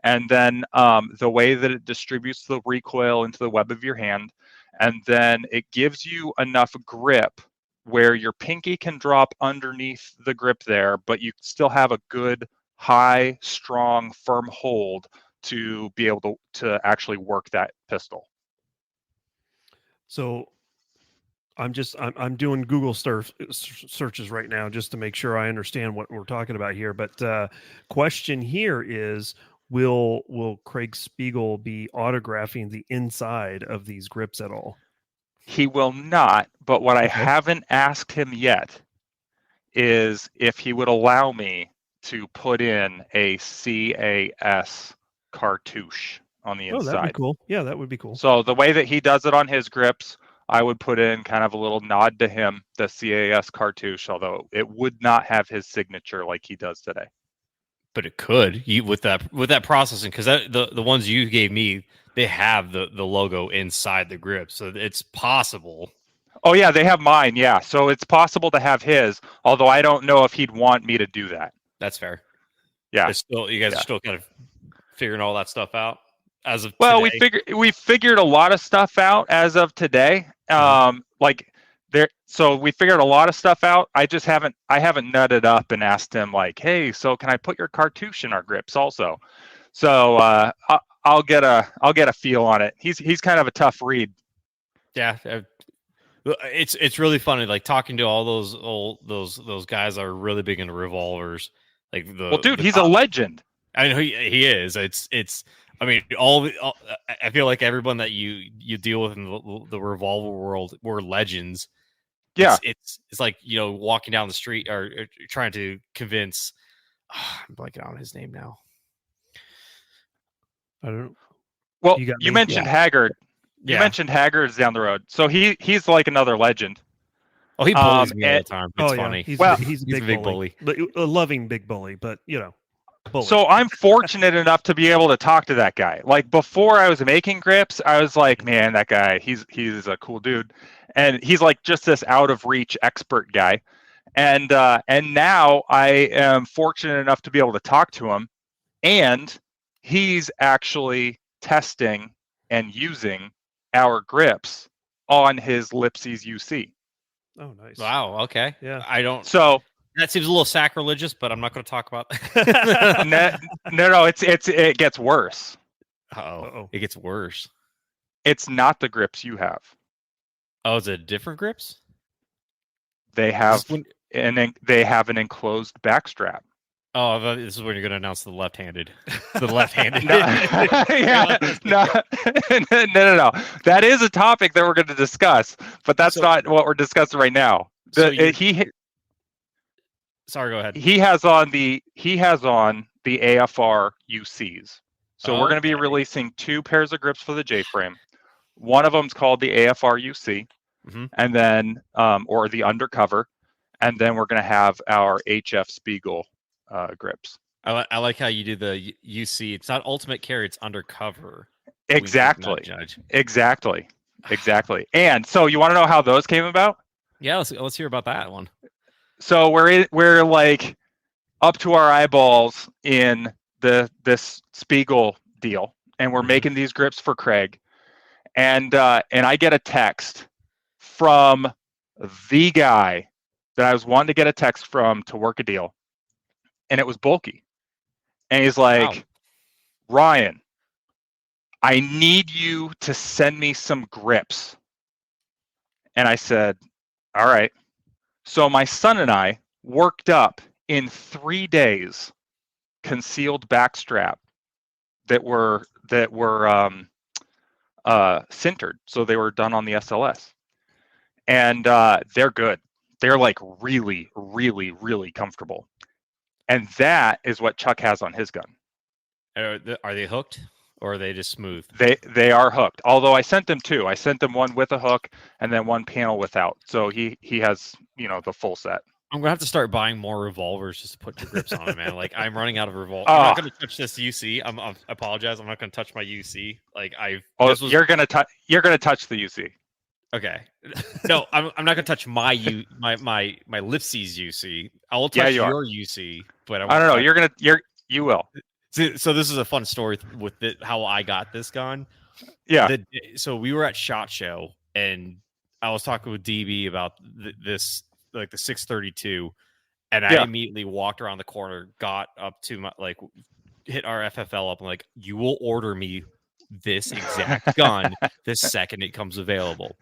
And then the way that it distributes the recoil into the web of your hand. And then it gives you enough grip where your pinky can drop underneath the grip there, but you still have a good, high, strong, firm hold to be able to actually work that pistol. So I'm doing Google searches right now just to make sure I understand what we're talking about here. But question here is, will Craig Spiegel be autographing the inside of these grips at all? He will not, but what I Okay. haven't asked him yet is if he would allow me to put in a CAS cartouche on the Oh, that'd be inside. cool. Yeah, that would be cool. So the way that he does it on his grips, I would put in kind of a little nod to him, the CAS cartouche, although it would not have his signature like he does today. But it could with that processing, because the ones you gave me, they have the logo inside the grip, so it's possible. Oh yeah, they have mine. Yeah, so it's possible to have his, although I don't know if he'd want me to do that. That's fair. Yeah, You guys are still kind of figuring all that stuff out as of well, today. we figured a lot of stuff out as of today. So we figured a lot of stuff out. I haven't nutted up and asked him like, hey, so can I put your cartouche in our grips also? So I'll get a feel on it. He's kind of a tough read. Yeah, it's really funny, like talking to all those guys that are really big into revolvers. Like he's a legend. I know he is. It's. I mean, I feel like everyone that you deal with in the revolver world were legends. Yeah, it's like, walking down the street or trying to convince. I'm blanking on his name now. I don't know. Well, you mentioned Haggard. You mentioned Haggard's down the road, so he's like another legend. Oh, he bullies me all the time. It's funny. He's a big bully. A loving big bully, but bully. So I'm fortunate enough to be able to talk to that guy. Like before I was making grips, I was like, man, that guy, he's a cool dude. And he's like just this out of reach expert guy. And now I am fortunate enough to be able to talk to him, and he's actually testing and using our grips on his Lipsies UC. Oh, nice. Wow. Okay. Yeah. I don't. So that seems a little sacrilegious, but I'm not going to talk about that. No, it gets worse. Uh-oh. It gets worse. It's not the grips you have. Oh, is it different grips? They have they have an enclosed backstrap. Oh, this is when you're going to announce the left-handed. The left-handed. No. That is a topic that we're going to discuss, but that's not what we're discussing right now. Sorry, go ahead. He has on the AFR UCs. So we're going to be releasing 2 pairs of grips for the J-frame. One of them is called the AFR UC, and then or the undercover, and then we're going to have our HF Spiegel grips. I like how you do the UC. It's not ultimate carry; it's undercover. Exactly. And so, you want to know how those came about? Yeah, let's hear about that one. So we're like up to our eyeballs in this Spiegel deal, and we're making these grips for Craig, and I get a text from the guy that I was wanting to get a text from to work a deal, and it was Bulky, and he's like, wow. Ryan, I need you to send me some grips. And I said, all right. So my son and I worked up in 3 days concealed backstrap that were sintered, so they were done on the SLS, and they're good. They're like really, really, really comfortable, and that is what Chuck has on his gun. Are they hooked or are they just smooth? They are hooked. Although I sent them two. I sent them one with a hook and then one panel without. So he has the full set. I'm gonna have to start buying more revolvers just to put the grips on it, man. Like I'm running out of revolver. I'm not gonna touch this UC. I apologize. I'm not gonna touch my UC. Like you're gonna touch the UC. Okay. No, I'm not gonna touch my Lipsy's UC. I will touch your UC, but I don't know. You will. So this is a fun story with how I got this gun. Yeah. So we were at SHOT Show and I was talking with DB about this, like the 632, and I immediately walked around the corner, got up to my hit our FFL up, and like, you will order me this exact gun the second it comes available.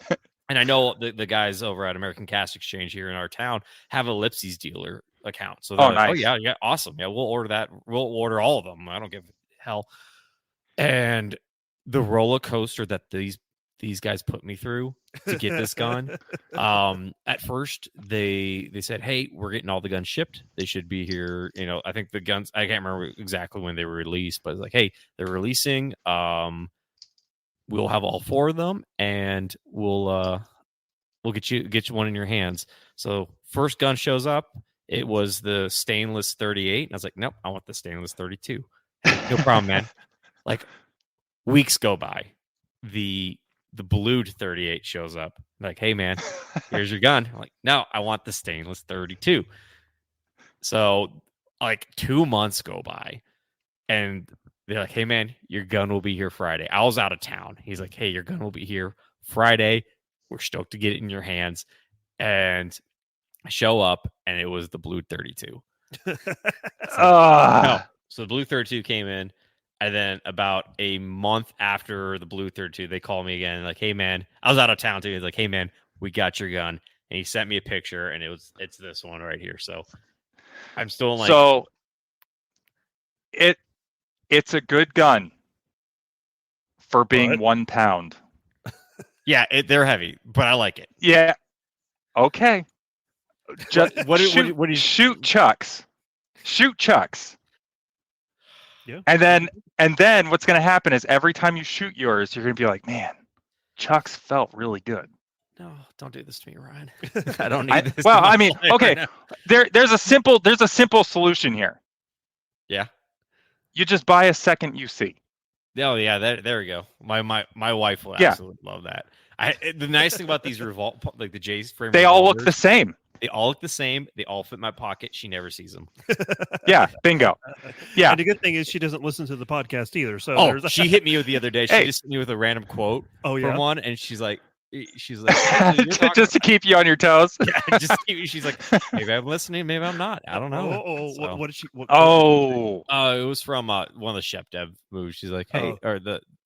And I know the guys over at American Cast Exchange here in our town have a Lipsy's dealer account. So they're nice. Oh yeah, awesome. Yeah, we'll order that. We'll order all of them. I don't give a hell. And the roller coaster that these guys put me through to get this gun. At first they said, hey, we're getting all the guns shipped. They should be here. I think the guns, I can't remember exactly when they were released, but it's like, hey, they're releasing. We'll have all 4 of them and we'll get you one in your hands. So first gun shows up. It was the stainless 38. And I was like, nope, I want the stainless 32. No problem, man. Like weeks go by. The blued 38 shows up. Like, hey man, here's your gun. I'm like, no, I want the stainless 32. So like 2 months go by and they're like, hey man, your gun will be here Friday. I was out of town. He's like, hey, your gun will be here Friday. We're stoked to get it in your hands. And I show up and it was the blue 32. So the blue 32 came in. And then about a month after the blue 32, they called me again. Like, hey man, I was out of town too. He's like, hey man, we got your gun. And he sent me a picture and it's this one right here. So I'm still like, so it's a good gun for being 1 pound. Yeah, they're heavy, but I like it. Yeah. Okay. Just what do you shoot Chucks? Shoot Chucks. Yeah. And then what's going to happen is every time you shoot yours, you're going to be like, man, Chucks felt really good. No, don't do this to me, Ryan. I don't need this. Well, I mean, okay. There's a simple solution here. Yeah. You just buy a second UC. Oh yeah, there we go. My wife will absolutely love that. The nice thing about these like the J's frame, they all look the same. They all look the same. They all fit in my pocket. She never sees them. Yeah, bingo. Yeah. And the good thing is she doesn't listen to the podcast either. So she hit me the other day. She just hit me with a random quote from one, and she's like, just to keep you on your toes. Yeah, she's like, maybe I'm listening, maybe I'm not. I don't know. What did she? It was from one of the Shep Dev movies. She's like, hey,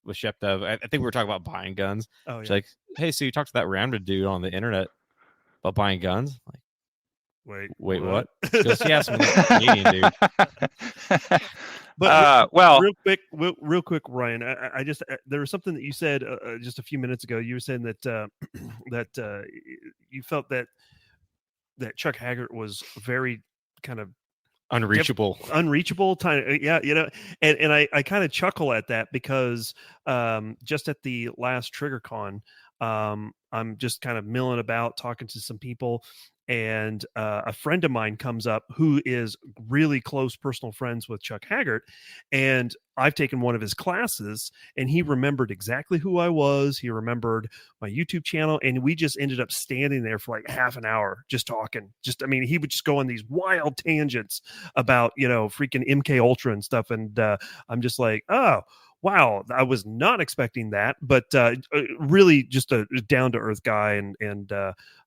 with Shep Dev, I think we were talking about buying guns. Oh, yeah. She's like, hey, so you talked to that random dude on the internet about buying guns? I'm like, wait, what? She goes, yeah, some Canadian dude. But real quick, Ryan. I just there was something that you said just a few minutes ago. You were saying that you felt that Chuck Haggart was very kind of unreachable. Yeah, and I kind of chuckle at that because just at the last TriggerCon, I'm just kind of milling about talking to some people. And a friend of mine comes up who is really close personal friends with Chuck Haggart. And I've taken one of his classes and he remembered exactly who I was. He remembered my YouTube channel. And we just ended up standing there for like half an hour just talking. He would just go on these wild tangents about, freaking MK Ultra and stuff. And I'm just like, oh, wow, I was not expecting that, but really just a down-to-earth guy, and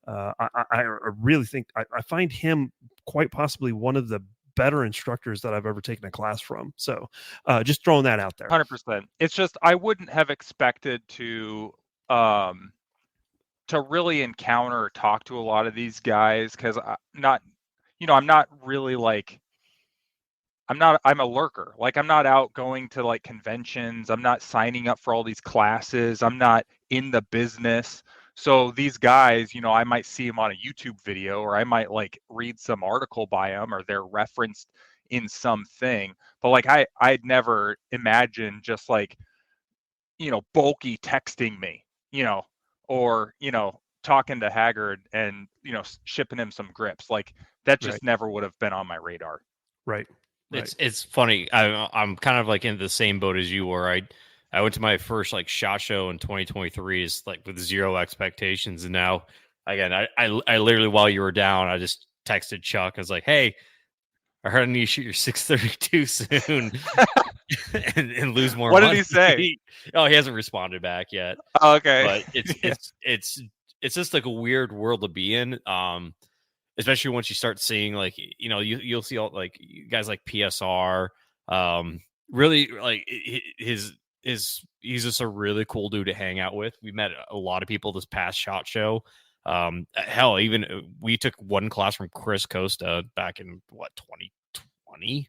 I really think I find him quite possibly one of the better instructors that I've ever taken a class from. So just throwing that out there. 100%. It's just I wouldn't have expected to to really encounter or talk to a lot of these guys, because I'm not really like, I'm a lurker. Like, I'm not out going to like conventions. I'm not signing up for all these classes. I'm not in the business. So these guys, I might see them on a YouTube video, or I might like read some article by them, or they're referenced in something. But like, I'd never imagined just like, bulky texting me, or, talking to Haggard and, shipping him some grips. Like, that just Right. never would have been on my radar. Right. It's funny. I'm kind of like in the same boat as you were. I went to my first like SHOT Show in 2023 is like with zero expectations, and now again I literally, while you were down, I just texted Chuck. I was like, hey, I heard I need to shoot your 632 soon and lose more What money. did he say? Oh, he hasn't responded back yet. Oh, okay. But it's just like a weird world to be in. Especially once you start seeing like, you'll see all like guys like PSR, really like he's just a really cool dude to hang out with. We met a lot of people this past SHOT Show. Hell, even we took one class from Chris Costa back in 2020,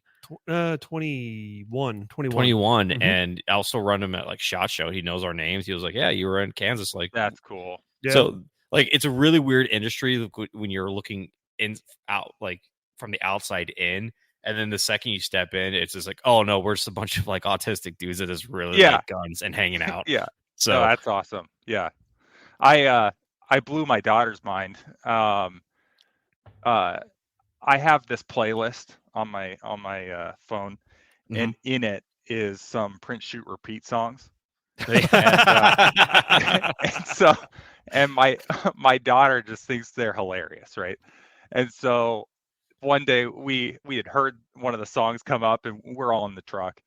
21. Mm-hmm. And I also run him at like SHOT Show. He knows our names. He was like, yeah, you were in Kansas. Like, that's cool. Yeah. So like, it's a really weird industry when you're looking out like from the outside in, and then the second you step in, it's just like, oh no, we're just a bunch of like autistic dudes that just really like guns and hanging out. Yeah. So no, that's awesome. Yeah. I blew my daughter's mind. I have this playlist on my phone, and in it is some print, shoot, repeat songs. And my daughter just thinks they're hilarious, right? And so one day we had heard one of the songs come up, and we're all in the truck,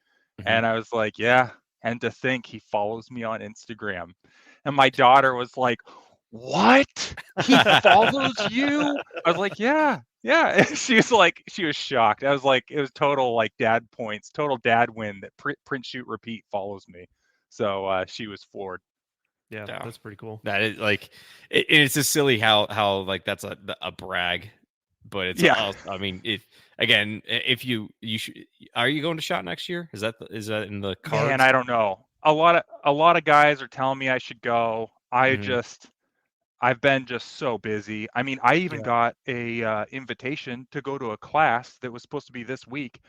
and I was like, yeah, and to think he follows me on Instagram. And my daughter was like, what? He follows you? I was like, yeah. And she was shocked. I was like, it was total like dad points, total dad win that print, shoot, repeat follows me. So she was floored. Yeah, that's pretty cool. That is like, it's just silly how like that's a brag, but it's I mean, if you should, are you going to SHOT next year? Is that in the cards? Man, I don't know. A lot of guys are telling me I should go. I've been just so busy. I mean, I even got a invitation to go to a class that was supposed to be this week,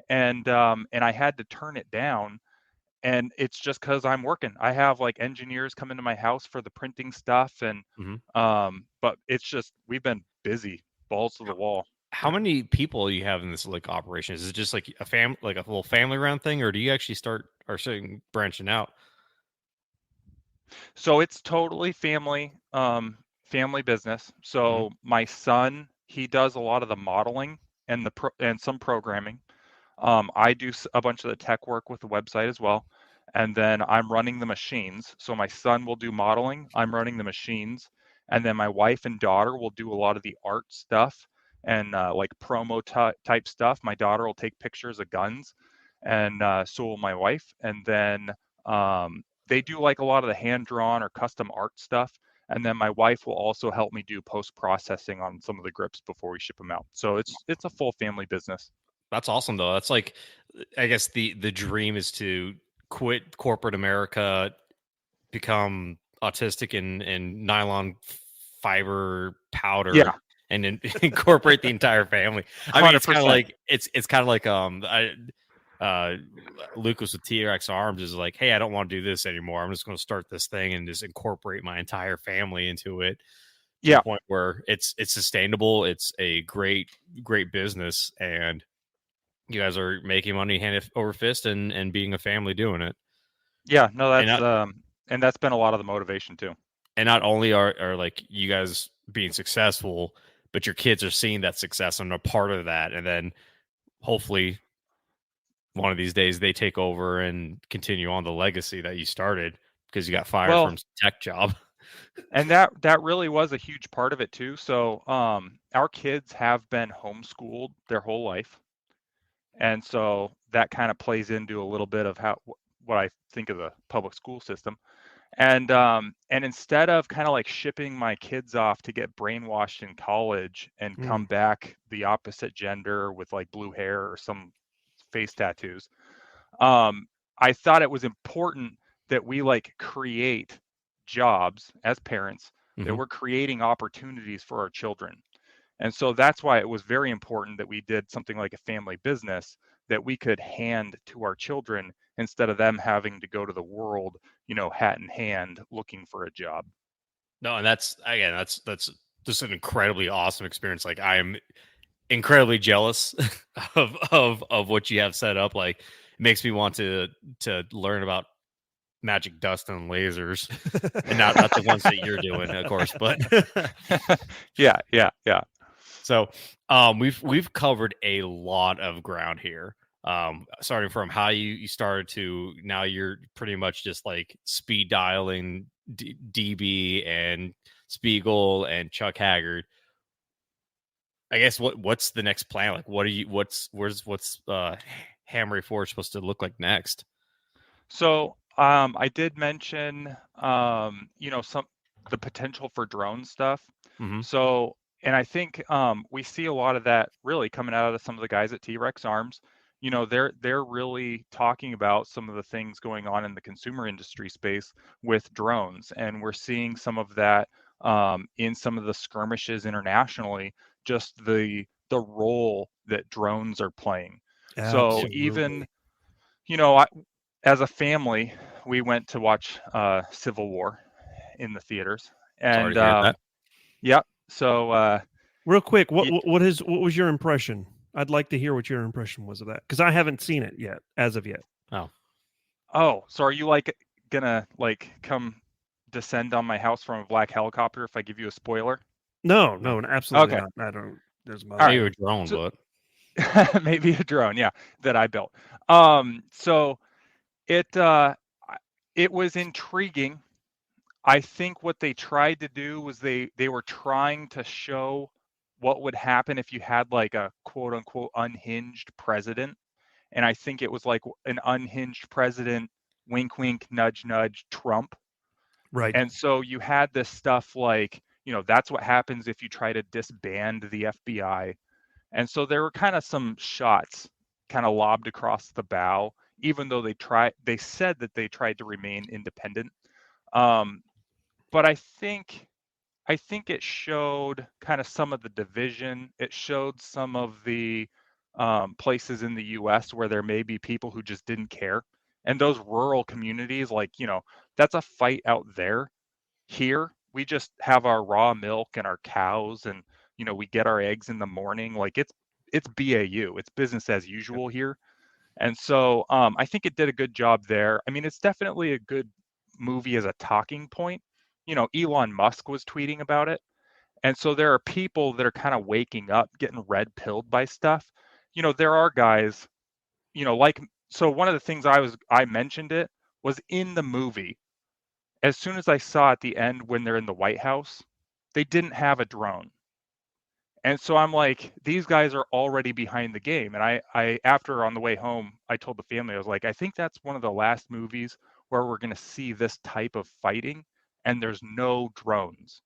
and I had to turn it down. And it's just because I'm working. I have like engineers come into my house for the printing stuff, and but it's just, we've been busy, balls to the wall. How many people you have in this like operation? Is it just like a little family round thing, or do you actually start branching out? So it's totally family business. So my son, he does a lot of the modeling and and some programming. I do a bunch of the tech work with the website as well. And then I'm running the machines. So my son will do modeling, I'm running the machines. And then my wife and daughter will do a lot of the art stuff and like promo type stuff. My daughter will take pictures of guns, and so will my wife. And then they do like a lot of the hand-drawn or custom art stuff. And then my wife will also help me do post-processing on some of the grips before we ship them out. So it's a full family business. That's awesome, though. That's like, I guess the dream is to quit corporate America, become autistic and nylon fiber powder, and incorporate the entire family. I mean, it's kind of like it's kind of like Lucas with TRX Arms is like, hey, I don't want to do this anymore. I'm just going to start this thing and just incorporate my entire family into it. To the point where it's sustainable. It's a great business, and you guys are making money hand over fist and being a family doing it. Yeah, no, that's and that's been a lot of the motivation too. And not only are like you guys being successful, but your kids are seeing that success and are part of that. And then hopefully one of these days they take over and continue on the legacy that you started because you got fired from a tech job. And that really was a huge part of it too. So our kids have been homeschooled their whole life. And so that kind of plays into a little bit of what I think of the public school system. And instead of kind of like shipping my kids off to get brainwashed in college and come back the opposite gender with like blue hair or some face tattoos, I thought it was important that we like create jobs as parents, that we're creating opportunities for our children. And so that's why it was very important that we did something like a family business that we could hand to our children instead of them having to go to the world, hat in hand looking for a job. No, and that's just an incredibly awesome experience. Like, I am incredibly jealous of what you have set up. Like, it makes me want to learn about magic dust and lasers, and not the ones that you're doing, of course. But yeah. So we've covered a lot of ground here. Starting from how you started to now you're pretty much just like speed dialing DB and Spiegel and Chuck Haggard. I guess what's the next plan? Like, what's Hamre Forge supposed to look like next? So I did mention the potential for drone stuff. So, and I think we see a lot of that really coming out of some of the guys at T-Rex Arms. They're really talking about some of the things going on in the consumer industry space with drones, and we're seeing some of that in some of the skirmishes internationally. Just the role that drones are playing. Absolutely. So even as a family, we went to watch Civil War in the theaters, and yep. So real quick, what was your impression? I'd like to hear what your impression was of that, because I haven't seen it yet, as of yet. Oh, so are you like gonna like come descend on my house from a black helicopter if I give you a spoiler? No, absolutely Okay. not. I don't. There's maybe a drone, but maybe a drone, yeah, that I built. So it was intriguing. I think what they tried to do was they were trying to show what would happen if you had like a quote unquote unhinged president. And I think it was like an unhinged president, wink, wink, nudge, nudge, Trump. Right. And so you had this stuff like, that's what happens if you try to disband the FBI. And so there were kind of some shots kind of lobbed across the bow, even though they said that they tried to remain independent. But I think it showed kind of some of the division. It showed some of the places in the U.S. where there may be people who just didn't care. And those rural communities, like, that's a fight out there. Here, we just have our raw milk and our cows, and, we get our eggs in the morning. Like, it's BAU. It's business as usual here. And so I think it did a good job there. I mean, it's definitely a good movie as a talking point. Elon Musk was tweeting about it. And so there are people that are kind of waking up, getting red pilled by stuff. There are guys, so one of the things I mentioned it was in the movie. As soon as I saw at the end when they're in the White House, they didn't have a drone. And so I'm like, these guys are already behind the game. And I after on the way home, I told the family, I was like, I think that's one of the last movies where we're going to see this type of fighting and there's no drones.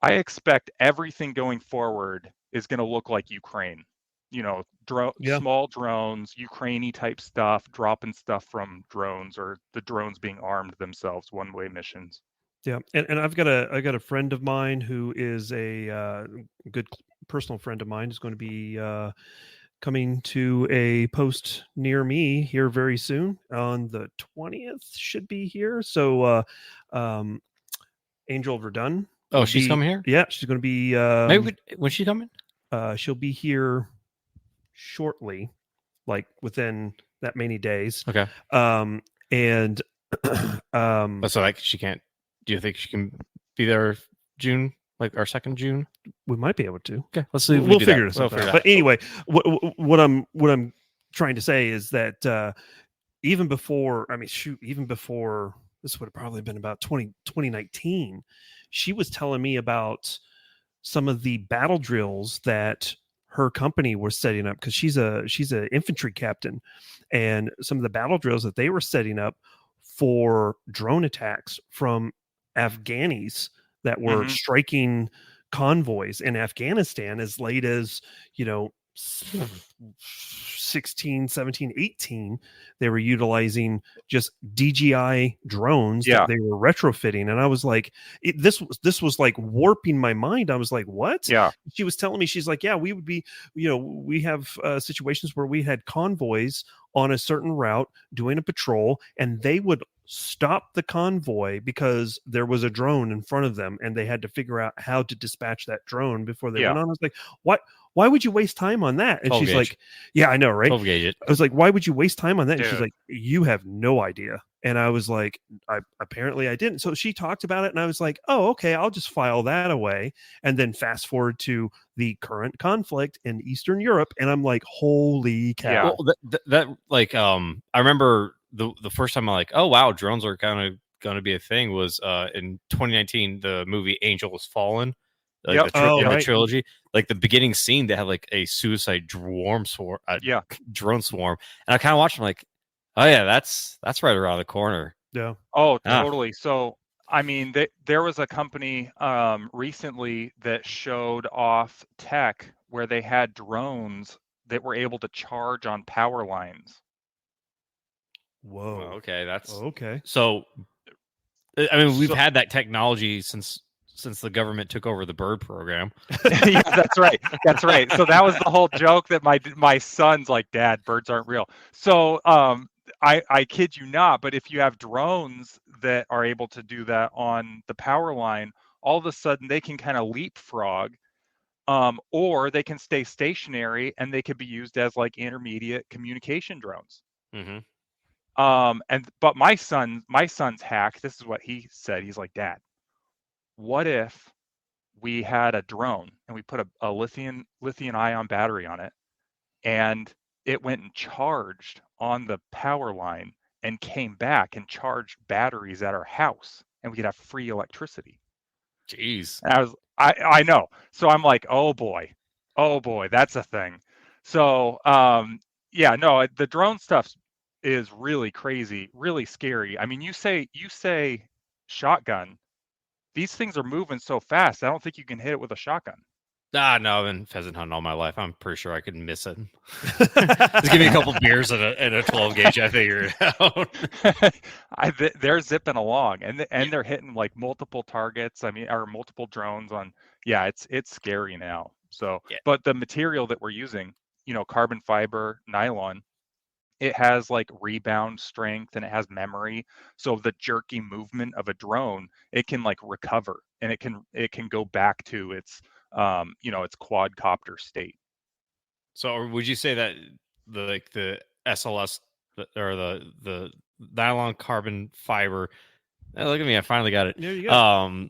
I expect everything going forward is going to look like Ukraine. Small drones, Ukraine-y type stuff, dropping stuff from drones, or the drones being armed themselves, one-way missions. Yeah, and I got a friend of mine who is a good personal friend of mine, who's going to be coming to a post near me here very soon on the 20th. Should be here. So, Angel Verdun. Oh, she's coming here. Yeah, she's going to be. Maybe when's she coming? She'll be here shortly, like within that many days. Okay. And so like she can't. Do you think she can be there June, like our second June? We might be able to. Okay, let's see. We'll figure this out. But anyway, what I'm trying to say is that even before this would have probably been about 2019, she was telling me about some of the battle drills that her company was setting up, because she's a infantry captain, and some of the battle drills that they were setting up for drone attacks from Afghanis that were striking convoys in Afghanistan as late as, 16, 17, 18. They were utilizing just DJI drones that they were retrofitting. And I was like, this was like warping my mind. I was like, what? Yeah. She was telling me, she's like, yeah, we would be, we have situations where we had convoys on a certain route doing a patrol, and they would stop the convoy because there was a drone in front of them and they had to figure out how to dispatch that drone before they went on. I was like, why would you waste time on that? And she's like, yeah, I know, right? 12 gauge it. I was like, why would you waste time on that? And she's like, you have no idea. And I was like, apparently I didn't. So she talked about it and I was like, oh, okay, I'll just file that away. And then fast forward to the current conflict in Eastern Europe. And I'm like, holy cow. Yeah. Well, I remember the first time I'm like, oh, wow, drones are kind of going to be a thing was in 2019, the movie Angel Has Fallen. Like the trilogy, like the beginning scene, they have like a suicide drone swarm, drone swarm, and I kind of watched them like, oh yeah, that's right around the corner. Yeah. Oh, totally. So, I mean, there was a company recently that showed off tech where they had drones that were able to charge on power lines. Whoa. Okay, that's okay. So, I mean, we've had that technology since the government took over the bird program. Yeah, that's right. That's right. So that was the whole joke that my son's like, Dad, birds aren't real. So I kid you not, but if you have drones that are able to do that on the power line, all of a sudden they can kind of leapfrog, or they can stay stationary and they could be used as like intermediate communication drones. But my son's hack, this is what he said. He's like, Dad, what if we had a drone and we put a lithium ion battery on it and it went and charged on the power line and came back and charged batteries at our house and we could have free electricity? Jeez. And I know. So I'm like, oh boy, that's a thing. So the drone stuff is really crazy, really scary. I mean, you say shotgun. These things are moving so fast, I don't think you can hit it with a shotgun. No, I've been pheasant hunting all my life. I'm pretty sure I could miss it. Just give me a couple beers and a 12 gauge. I figure it out. They're zipping along, and they're hitting like multiple targets. I mean, or multiple drones on. Yeah, it's scary now. So, but the material that we're using, carbon fiber, nylon, it has like rebound strength and it has memory. So the jerky movement of a drone, it can like recover and it can go back to its its quadcopter state. So would you say that the SLS or the nylon carbon fiber? Look at me, I finally got it. There you go.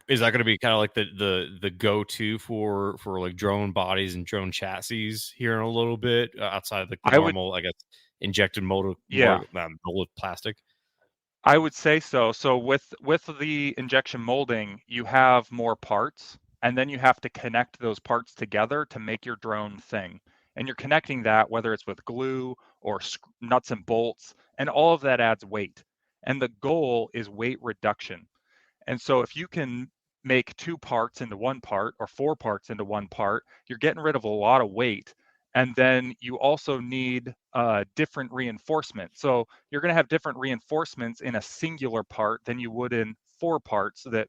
Is that going to be kind of like the go-to for like drone bodies and drone chassis here in a little bit outside the normal, I guess, injected molded plastic? I would say so. So with the injection molding, you have more parts, and then you have to connect those parts together to make your drone thing. And you're connecting that, whether it's with glue or nuts and bolts, and all of that adds weight. And the goal is weight reduction. And so if you can make 2 parts into 1 part or 4 parts into 1 part, you're getting rid of a lot of weight. And then you also need different reinforcement. So you're going to have different reinforcements in a singular part than you would in 4 parts that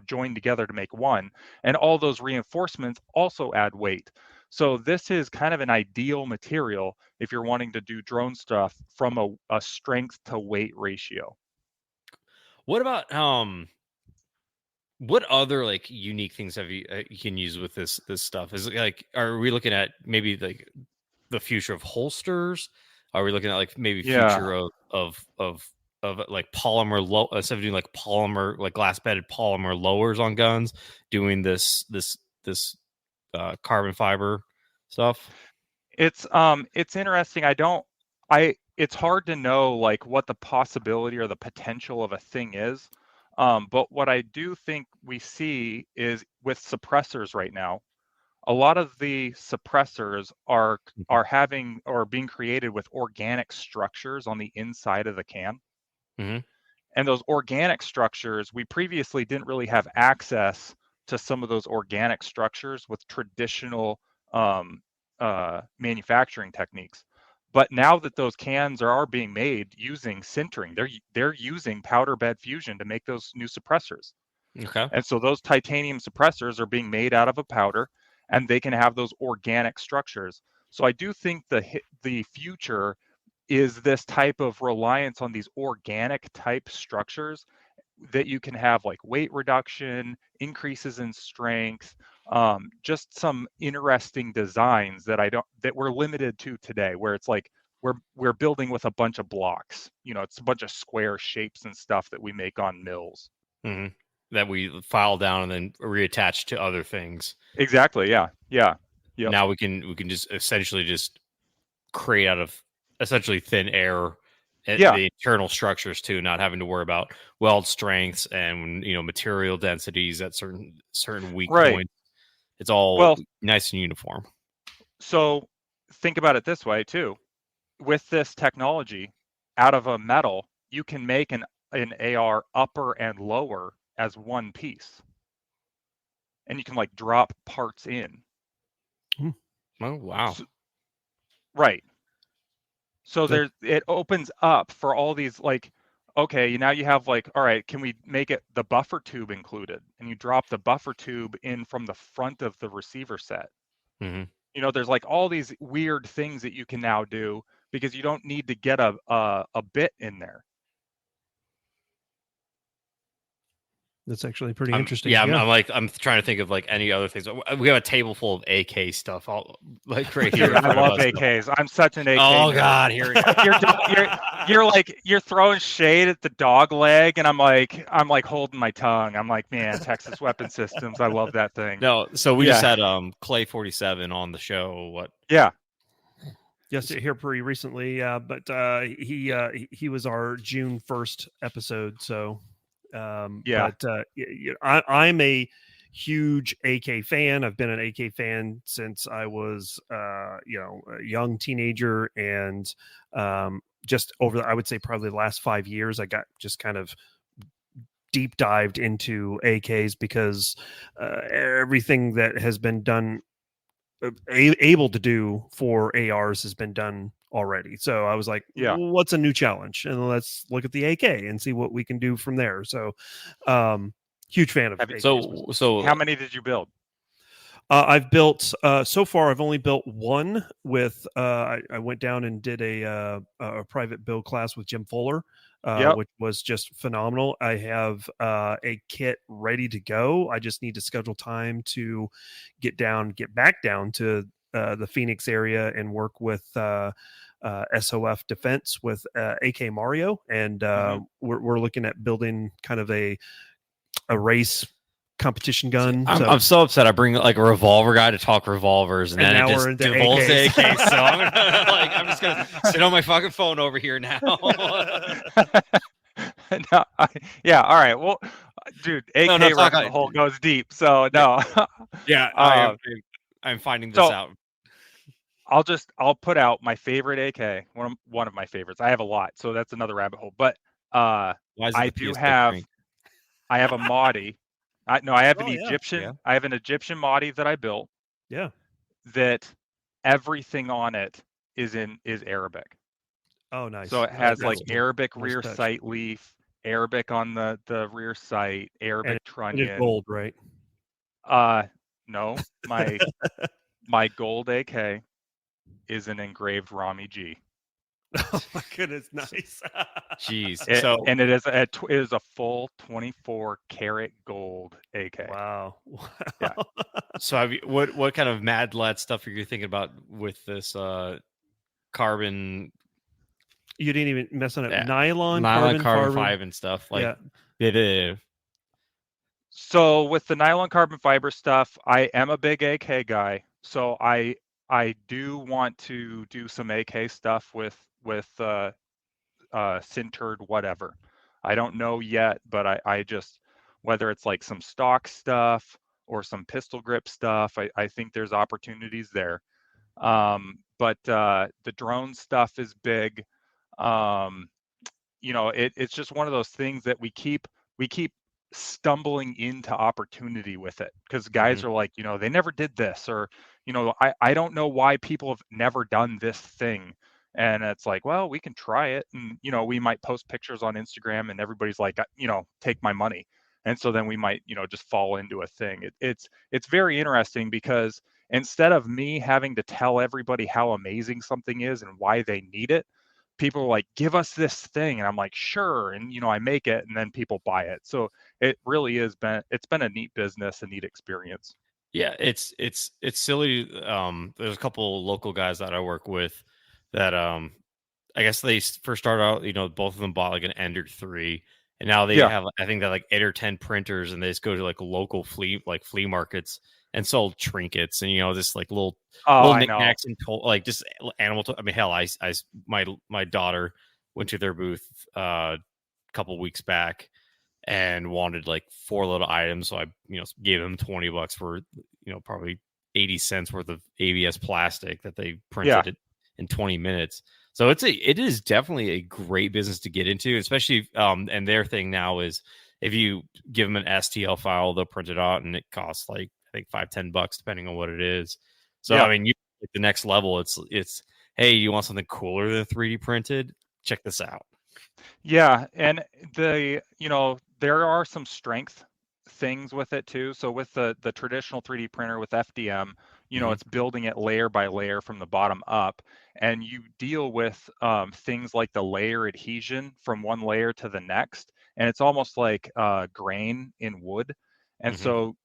join together to make 1. And all those reinforcements also add weight. So this is kind of an ideal material if you're wanting to do drone stuff from a strength to weight ratio. What about what other like unique things have you can use with this stuff? Is it like, are we looking at maybe like the future of holsters? Are we looking at like maybe future of like polymer instead of doing like polymer, like glass bedded polymer lowers on guns, doing this carbon fiber stuff? It's interesting. It's hard to know like what the possibility or the potential of a thing is. But what I do think we see is with suppressors right now, a lot of the suppressors are having or being created with organic structures on the inside of the can. Mm-hmm. And those organic structures, we previously didn't really have access to some of those organic structures with traditional manufacturing techniques. But now that those cans are being made using sintering, they're using powder bed fusion to make those new suppressors. Okay. And so those titanium suppressors are being made out of a powder, and they can have those organic structures. So I do think the future is this type of reliance on these organic type structures that you can have like weight reduction, increases in strength, just some interesting designs that we're limited to today, where it's like we're building with a bunch of blocks. It's a bunch of square shapes and stuff that we make on mills. Mm-hmm. That we file down and then reattach to other things. Exactly. Yeah. Yep. Now we can just essentially just create out of essentially thin air the internal structures too, not having to worry about weld strengths and material densities at certain weak points. It's all nice and uniform. So think about it this way too. With this technology, out of a metal, you can make an AR upper and lower as one piece, and you can like drop parts in. Oh wow! Right. So it opens up for all these like, okay, now you have like, all right, can we make it the buffer tube included? And you drop the buffer tube in from the front of the receiver set. Mm-hmm. There's like all these weird things that you can now do because you don't need to get a bit in there. That's actually pretty interesting. I'm trying to think of like any other things. We have a table full of AK stuff, all like right here. I love AKs. I'm such an AK. Oh nerd. God, here you're throwing shade at the dog leg, and I'm like holding my tongue. I'm like, man, Texas Weapon Systems. I love that thing. No, so we just had Clay 47 on the show. What? Yeah. Yes, here pretty recently. But he was our June 1st episode. So. But I'm a huge AK fan. I've been an AK fan since I was, a young teenager, and just over, I would say probably the last 5 years, I got just kind of deep dived into AKs because everything that has been done, able to do for ARs has been done already. So I was like, what's a new challenge? And let's look at the AK and see what we can do from there. So huge fan of AKs. So how many did you build? I've built so far I've only built one with I went down and did a private build class with Jim Fuller, which was just phenomenal. I have a kit ready to go. I just need to schedule time to get back down to the Phoenix area and work with SOF Defense with AK Mario, and we're looking at building kind of a race competition gun. I'm so upset. I bring like a revolver guy to talk revolvers, and then now it just we're into devolves to AKs. AKs. So I'm just gonna sit on my fucking phone over here now. No, all right. Well, dude, AK rabbit hole goes deep. So no. I'm finding this out. I'll put out my favorite AK, one of my favorites. I have a lot, so that's another rabbit hole. But I have a Mahdi. I have an Egyptian. Yeah. I have an Egyptian Mahdi that I built. Yeah. That everything on it is Arabic. Oh, nice. So it has like Arabic rear sight leaf, Arabic on the rear sight, Arabic trunnion. It's gold, right? No, my gold AK is an engraved Rami G. Oh my goodness, nice. Jeez. And it is a full 24 karat gold AK. Wow. Yeah. So what kind of mad lead stuff are you thinking about with this carbon? You didn't even mess on it. Yeah. Nylon carbon fiber and stuff. Like yeah. So with the nylon carbon fiber stuff, I am a big AK guy. So I do want to do some AK stuff with sintered whatever. I don't know yet, but I just, whether it's like some stock stuff or some pistol grip stuff, I think there's opportunities there. But the drone stuff is big. it's just one of those things that we keep stumbling into opportunity with it, because guys are like, they never did this, or I don't know why people have never done this thing. And it's like, well, we can try it, and we might post pictures on Instagram and everybody's like, take my money. And so then we might just fall into a thing. It's very interesting, because instead of me having to tell everybody how amazing something is and why they need it, people are like, give us this thing, and I'm like, sure. And I make it, and then people buy it. So it really it's been a neat business, a neat experience. Yeah, it's silly. There's a couple local guys that I work with that I guess they first started out, both of them bought like an Ender 3, and now they Yeah. have, I think, they're like 8 or 10 printers, and they just go to like local flea markets and sold trinkets and just like little I know. knickknacks and like just animal. I mean, hell, my daughter went to their booth a couple weeks back and wanted like 4 little items, so I gave them $20 for probably 80 cents worth of ABS plastic that they printed it in 20 minutes. So it is definitely a great business to get into, especially and their thing now is if you give them an STL file, they'll print it out, and it costs like I think $5-10 depending on what it is. So I mean, the next level, it's hey, you want something cooler than 3D printed? Check this out. Yeah, and there are some strength things with it too. So with the traditional 3D printer with FDM, it's building it layer by layer from the bottom up, and you deal with things like the layer adhesion from one layer to the next, and it's almost like grain in wood. And so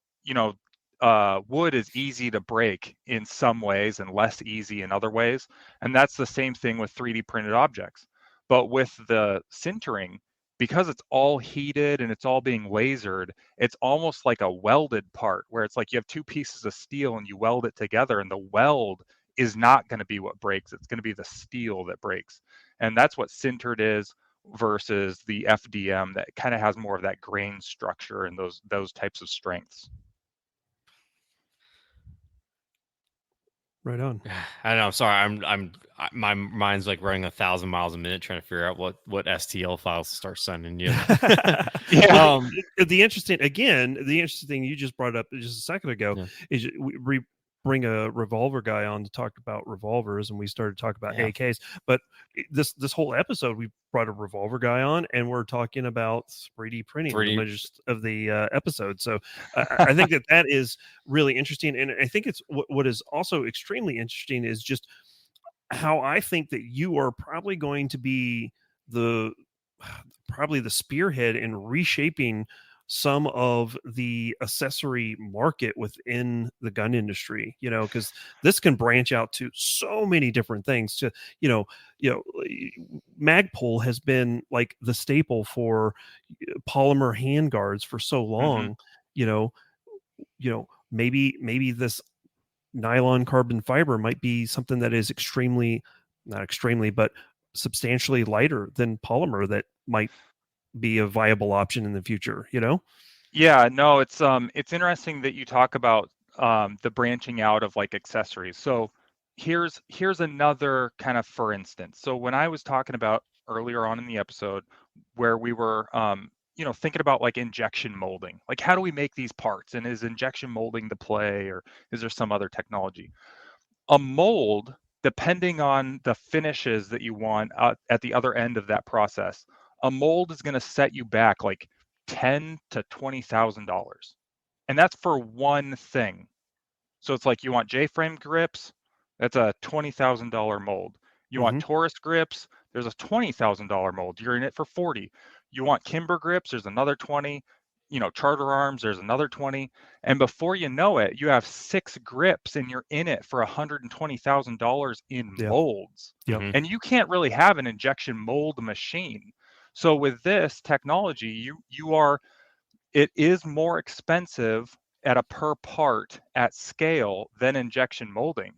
wood is easy to break in some ways and less easy in other ways, and that's the same thing with 3D printed objects. But with the sintering, because it's all heated and it's all being lasered, it's almost like a welded part, where it's like you have 2 pieces of steel and you weld it together, and the weld is not going to be what breaks. It's going to be the steel that breaks. And that's what sintered is versus the FDM that kind of has more of that grain structure and those types of strengths. Right on. I know. I'm sorry. My mind's like running 1,000 miles a minute trying to figure out what STL files to start sending you. Yeah. The interesting thing you just brought up just a second ago is we bring a revolver guy on to talk about revolvers, and we started talking about AKs. But this whole episode, we brought a revolver guy on, and we're talking about 3D printing the most of the episode. So I think that is really interesting, and I think it's what is also extremely interesting is just how I think that you are probably going to be the spearhead in reshaping some of the accessory market within the gun industry, because this can branch out to so many different things. To Magpul has been like the staple for polymer handguards for so long. Maybe this nylon carbon fiber might be something that is not extremely, but substantially lighter than polymer that might be a viable option in the future. Yeah, no, it's interesting that you talk about the branching out of like accessories. So here's another kind of for instance. So when I was talking about earlier on in the episode where we were thinking about like injection molding, like how do we make these parts, and is injection molding the play, or is there some other technology? A mold, depending on the finishes that you want at the other end of that process, a mold is going to set you back like $10,000 to $20,000, and that's for one thing. So it's like you want J-frame grips, that's a $20,000 mold. You want Taurus grips, there's a $20,000 mold. You're in it for 40. You want Kimber grips, there's another 20. Charter arms, there's another 20. And before you know it, you have 6 grips and you're in it for $120,000 in molds. And you can't really have an injection mold machine. So with this technology, it is more expensive at a per part at scale than injection molding.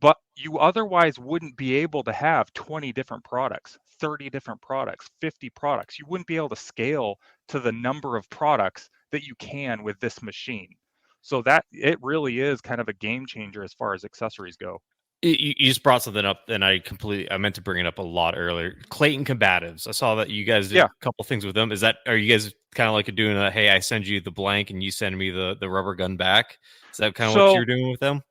But you otherwise wouldn't be able to have 20 different products, 30 different products, 50 products. You wouldn't be able to scale to the number of products that you can with this machine. So that it really is kind of a game changer as far as accessories go. You just brought something up, and I meant to bring it up a lot earlier. Clayton Combatives. I saw that you guys did a couple things with them. Are you guys kind of like doing a, hey, I send you the blank and you send me the rubber gun back? Is that kind of what you're doing with them?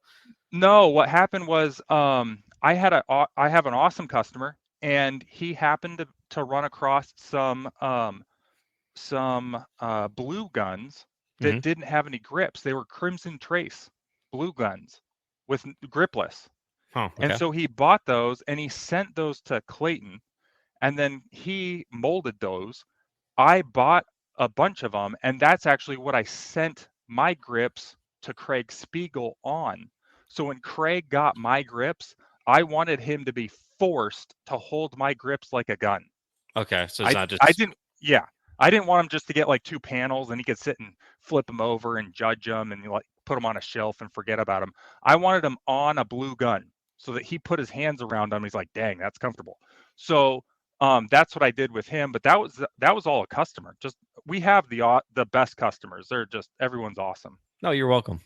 No, what happened was I have an awesome customer, and he happened to run across some blue guns that didn't have any grips. They were Crimson Trace blue guns with gripless. Oh, okay. And so he bought those and he sent those to Clayton, and then he molded those. I bought a bunch of them, and that's actually what I sent my grips to Craig Spiegel on. So when Craig got my grips, I wanted him to be forced to hold my grips like a gun. Okay, so it's not just... I didn't want him just to get like 2 panels and he could sit and flip them over and judge them and like put them on a shelf and forget about them. I wanted him on a blue gun so that he put his hands around them. He's like, dang, that's comfortable. So that's what I did with him. But that was all a customer. Just, we have the best customers. They're just, everyone's awesome. No, you're welcome.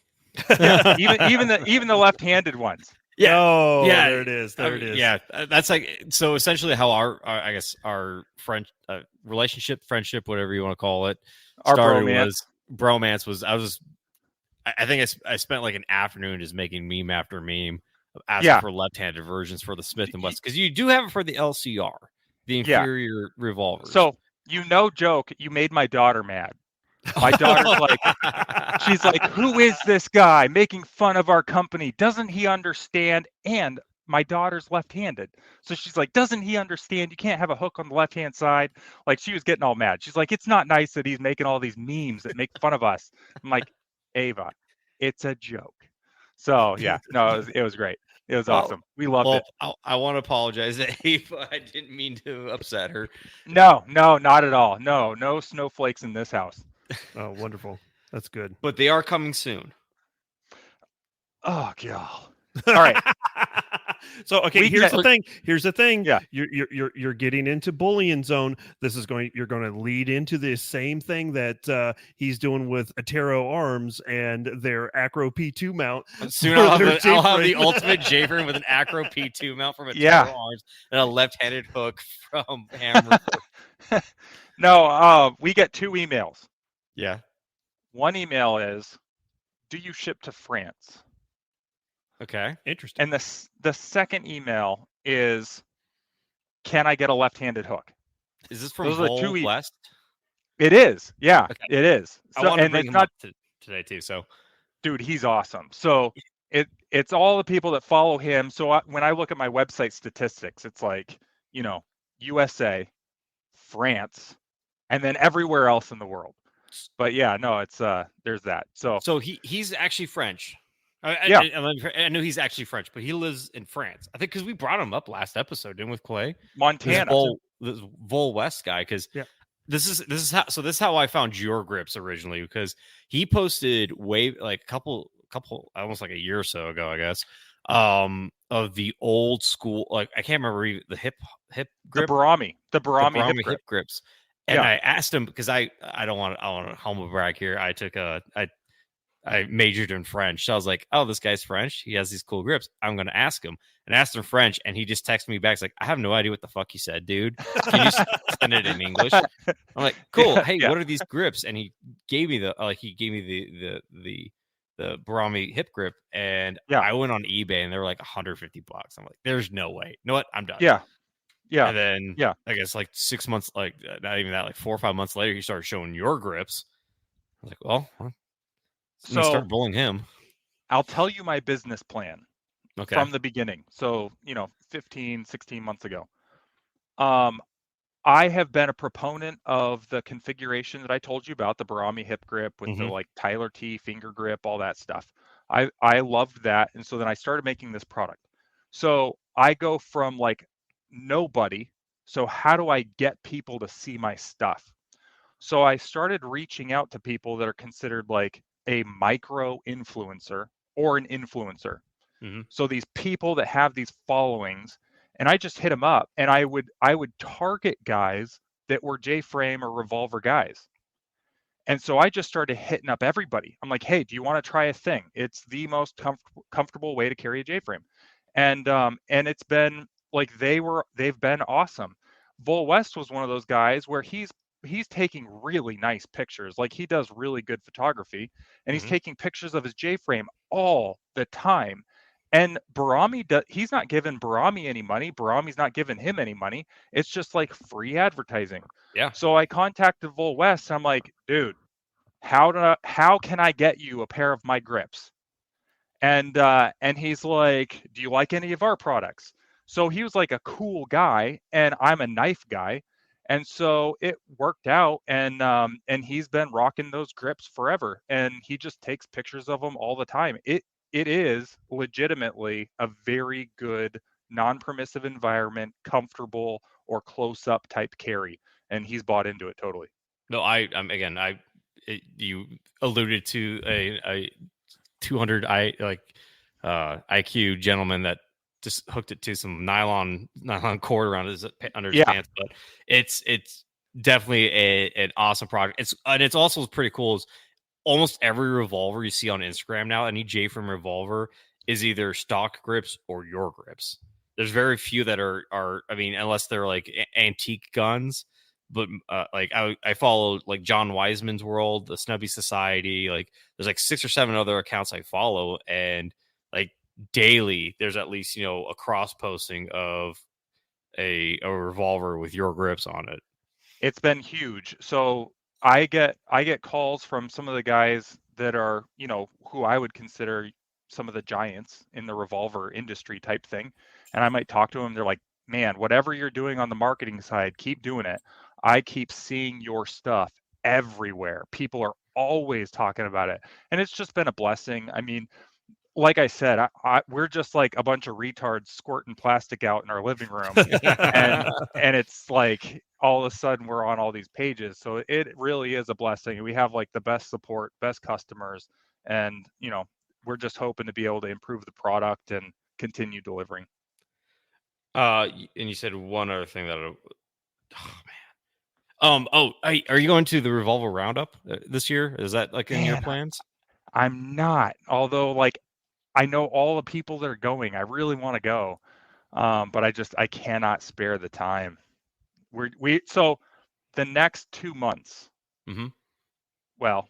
Yeah, even the left-handed ones. Yeah. Oh, yeah. There it is. There it is. Yeah, that's like, so essentially how our relationship, friendship, whatever you want to call it, started. Bromance was I think I spent like an afternoon just making meme after meme, asking for left-handed versions for the Smith & Wesson, because you do have it for the LCR, the inferior revolvers. So, joke, you made my daughter mad. My daughter's like, she's like, who is this guy making fun of our company? Doesn't he understand? And my daughter's left-handed. So she's like, doesn't he understand? You can't have a hook on the left-hand side. Like, she was getting all mad. She's like, it's not nice that he's making all these memes that make fun of us. I'm like, Ava, it's a joke. So yeah, no, it was great. It was awesome. We loved it. I want to apologize to Ava. I didn't mean to upset her. No, not at all. No snowflakes in this house. Oh, wonderful. That's good. But they are coming soon. Oh, God. All right. So, okay, here's the thing. Yeah. You're getting into bullion zone. You're going to lead into the same thing that he's doing with Atero Arms and their Acro P2 mount. Soon I'll have the ultimate J-frame with an Acro P2 mount from Atero Arms and a left-handed hook from Hamre Forge. No, we get 2 emails. Yeah. One email is, do you ship to France? Okay. Interesting. And the second email is, can I get a left-handed hook? Is this from Vol West? It is. Yeah, okay. It is. So, I want to bring him up today too. So, dude, he's awesome. So it's all the people that follow him. So when I look at my website statistics, it's like, USA, France, and then everywhere else in the world. But yeah, no, it's there's that. So he's actually French. I know he's actually French, but he lives in France. I think because we brought him up last episode, didn't we, with Clay? Montana. This Vol West guy, because this is how I found your grips originally, because he posted a couple almost like a year or so ago, I guess, of the old school, like I can't remember the hip grip, the Barami hip grips. And I asked him, because I don't want to humble brag here. I majored in French. So I was like, oh, this guy's French. He has these cool grips. I'm going to ask him. And I asked him French, and he just texted me back. He's like, I have no idea what the fuck you said, dude. Can you send it in English? I'm like, cool. Hey, what are these grips? And he gave me the Barami hip grip. And I went on eBay, and they were like $150. I'm like, there's no way. You know what? I'm done. Yeah. And then I guess like 6 months, like not even that, like 4 or 5 months later, he started showing your grips. I was like, well, so start bullying him. I'll tell you my business plan from the beginning. So, 15, 16 months ago. I have been a proponent of the configuration that I told you about, the Barami hip grip with the like Tyler T finger grip, all that stuff. I loved that. And so then I started making this product. So I go from like nobody. So how do I get people to see my stuff? So I started reaching out to people that are considered like a micro influencer or an influencer. So these people that have these followings, and I just hit them up, and I would target guys that were J-frame or revolver guys. And so I just started hitting up everybody. I'm like, hey, do you want to try a thing? It's the most comfortable way to carry a J-frame. And it's been like they've been awesome. Vol West was one of those guys where he's taking really nice pictures. Like he does really good photography, and he's taking pictures of his J frame all the time. And he's not giving Barami any money. Barami's not giving him any money. It's just like free advertising. Yeah. So I contacted Vol West. And I'm like, dude, how can I get you a pair of my grips? And he's like, do you like any of our products? So he was like a cool guy, and I'm a knife guy. And so it worked out, and he's been rocking those grips forever, and he just takes pictures of them all the time. It is legitimately a very good non-permissive environment, comfortable or close-up type carry, and he's bought into it totally. No, you alluded to a 200 IQ gentleman that just hooked it to some nylon cord around his under his pants, but it's definitely an awesome product. It's also pretty cool. Is almost every revolver you see on Instagram now, any J-frame revolver is either stock grips or your grips. There's very few that are I mean, unless they're like antique guns. But like I follow like John Wiseman's World, the Snubby Society. Like there's like 6 or 7 other accounts I follow, and like daily there's at least a cross posting of a revolver with your grips on it. It's been huge. So I get calls from some of the guys that are who I would consider some of the giants in the revolver industry type thing, and I might talk to them. They're like, man, whatever you're doing on the marketing side, keep doing it. I keep seeing your stuff everywhere. People are always talking about it. And it's just been a blessing. I mean, like I said, we're just like a bunch of retards squirting plastic out in our living room. and it's like all of a sudden we're on all these pages. So it really is a blessing. We have like the best support, best customers. And, we're just hoping to be able to improve the product and continue delivering. And you said one other thing that, are you going to the Revolver Roundup this year? Is that like in your plans? I'm not. Although, like, I know all the people that are going. I really want to go, but I cannot spare the time. So the next 2 months. Well,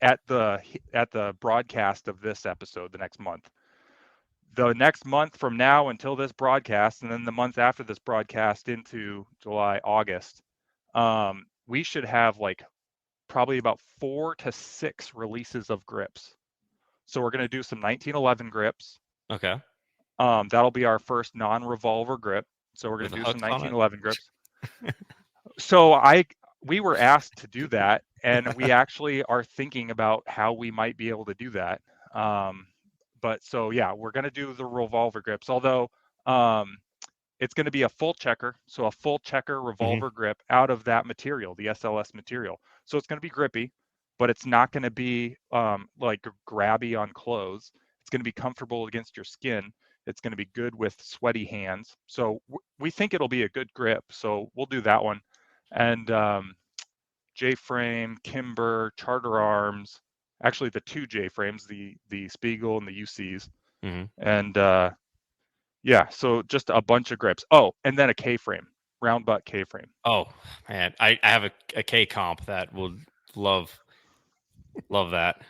at the broadcast of this episode, the next month from now until this broadcast, and then the month after this broadcast into July, August. We should have like probably about 4 to 6 releases of grips. So we're going to do some 1911 grips. Okay. That'll be our first non-revolver grip. So we're going to do some 1911 grips. So we were asked to do that, and we actually are thinking about how we might be able to do that. But so yeah, we're going to do the revolver grips, although it's going to be a full checker, so a full checker revolver grip out of that material, the SLS material. So it's going to be grippy, but it's not going to be like grabby on clothes. It's going to be comfortable against your skin. It's going to be good with sweaty hands. So we think it'll be a good grip. So we'll do that one. And J-frame, Kimber, Charter Arms, actually the 2 J-frames, the Spiegel and the UCs. And yeah, so just a bunch of grips. Oh, and then a K-frame, round butt K-frame. Oh man, I have a K comp that would love that.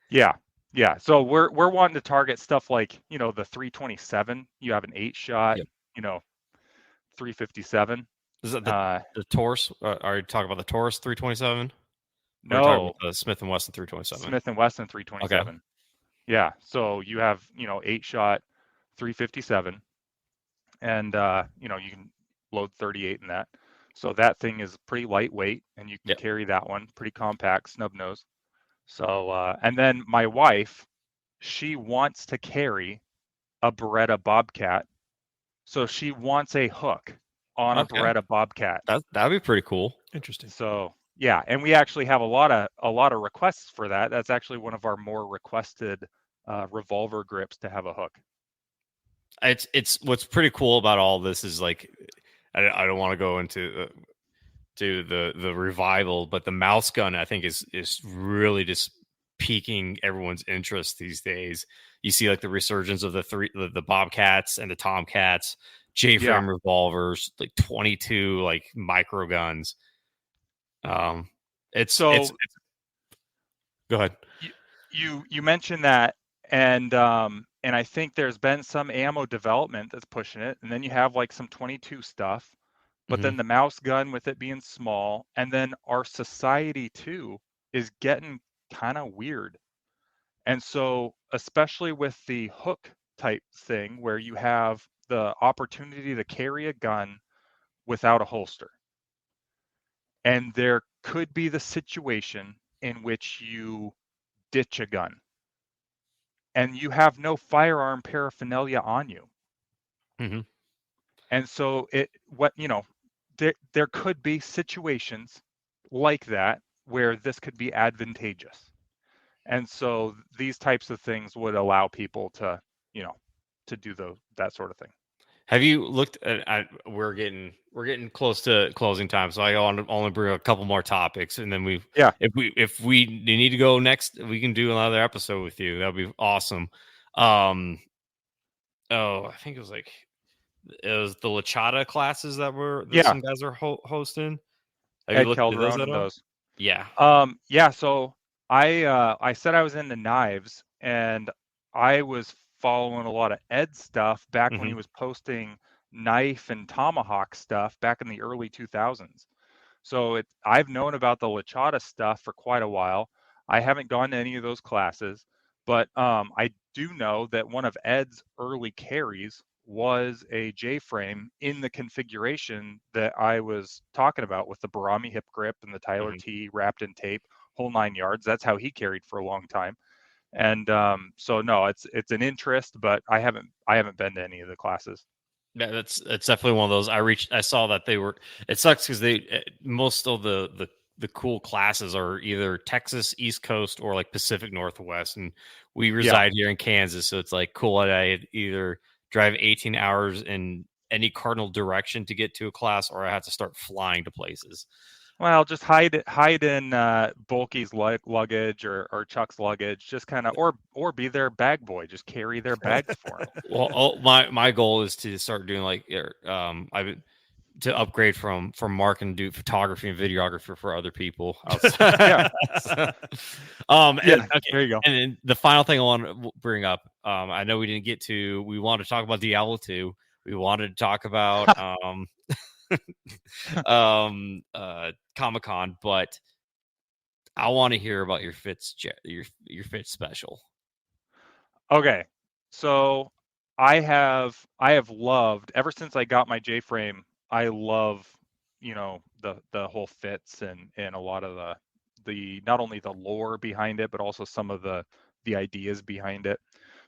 Yeah. So we're wanting to target stuff like the 327. You have an 8-shot, 357. Is that the Taurus? Are you talking about the Taurus 327? No, talking about the Smith & Wesson 327. Smith & Wesson 327. Okay. Yeah, so you have 8-shot 357, and you can load 38 in that. So that thing is pretty lightweight, and you can carry that one, pretty compact, snub nose. So and then my wife, she wants to carry a Beretta Bobcat, so she wants a hook on a Beretta Bobcat. That'd be pretty cool. Interesting. So yeah, and we actually have a lot of requests for that. That's actually one of our more requested revolver grips to have a hook. It's what's pretty cool about all this is like I don't want to go into the revival, but the mouse gun I think is really just piquing everyone's interest these days. You see like the resurgence of the Bobcats and the Tomcats, J-frame revolvers, like 22 like micro guns. It's go ahead. You mentioned that, and I think there's been some ammo development that's pushing it, and then you have like some 22 stuff, but then the mouse gun with it being small, and then our society too is getting kind of weird. And so, especially with the hook type thing where you have the opportunity to carry a gun without a holster. And there could be the situation in which you ditch a gun and you have no firearm paraphernalia on you. And so there could be situations like that where this could be advantageous. And so these types of things would allow people to do that sort of thing. Have you looked at we're getting close to closing time, so I only bring a couple more topics, and then if we need to go next, we can do another episode with you. That'd be awesome. I think it was the Lachata classes that some guys are hosting. Have you looked at those at all? Yeah. So I said I was into knives, and I was following a lot of Ed stuff back when he was posting knife and tomahawk stuff back in the early 2000s. So I've known about the Lachata stuff for quite a while. I haven't gone to any of those classes, but I do know that one of Ed's early carries was a J-frame in the configuration that I was talking about with the Barami hip grip and the Tyler T wrapped in tape, whole 9 yards. That's how he carried for a long time. And so no, it's an interest, but I haven't been to any of the classes. Yeah, it's definitely one of those. I saw that they were. It sucks because most of the cool classes are either Texas East Coast or like Pacific Northwest, and we reside here in Kansas, so it's like cool. I either drive 18 hours in any cardinal direction to get to a class, or I have to start flying to places. Well, just hide in Bulky's luggage or Chuck's luggage, just kind of, or be their bag boy, just carry their bags for them. Well, my goal is to start doing to upgrade from Mark and do photography and videography for other people. Okay, there you go. And then the final thing I want to bring up, I know we wanted to talk about Diablo 2. We wanted to talk about Comic-Con, but I want to hear about your Fitz special. Okay, so I have loved ever since I got my J-frame. I love the whole Fitz and a lot of the not only the lore behind it, but also some of the ideas behind it.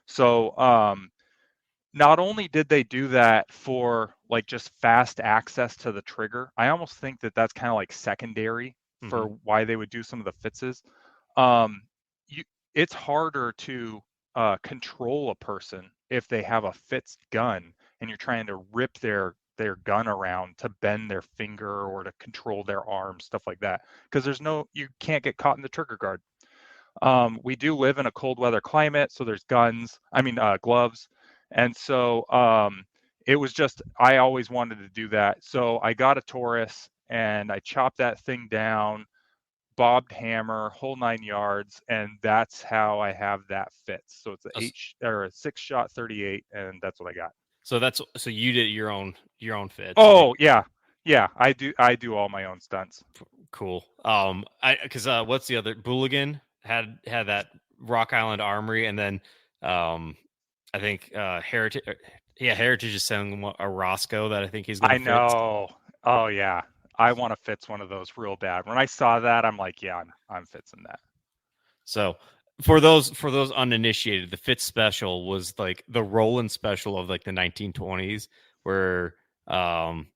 So not only did they do that for like just fast access to the trigger, I almost think that that's kind of like secondary for why they would do some of the Fitzes. It's harder to control a person if they have a Fitz gun and you're trying to rip their gun around to bend their finger or to control their arm, stuff like that, because you can't get caught in the trigger guard. We do live in a cold weather climate, so there's gloves. And so it was just, I always wanted to do that. So I got a Taurus and I chopped that thing down, bobbed hammer, whole 9 yards, and that's how I have that Fitz. So it's a 6-shot 38, and that's what I got. So you did your own Fitz. Oh yeah, I do all my own stunts. Cool. Because what's the other? Booligan had that Rock Island Armory, and then I think Heritage is selling a Roscoe that I think he's going to know. Oh yeah, I want to Fitz one of those real bad. When I saw that, I'm like, yeah, I'm Fitzing that. So for those uninitiated, the Fitz special was like the Roland special of like the 1920s, where it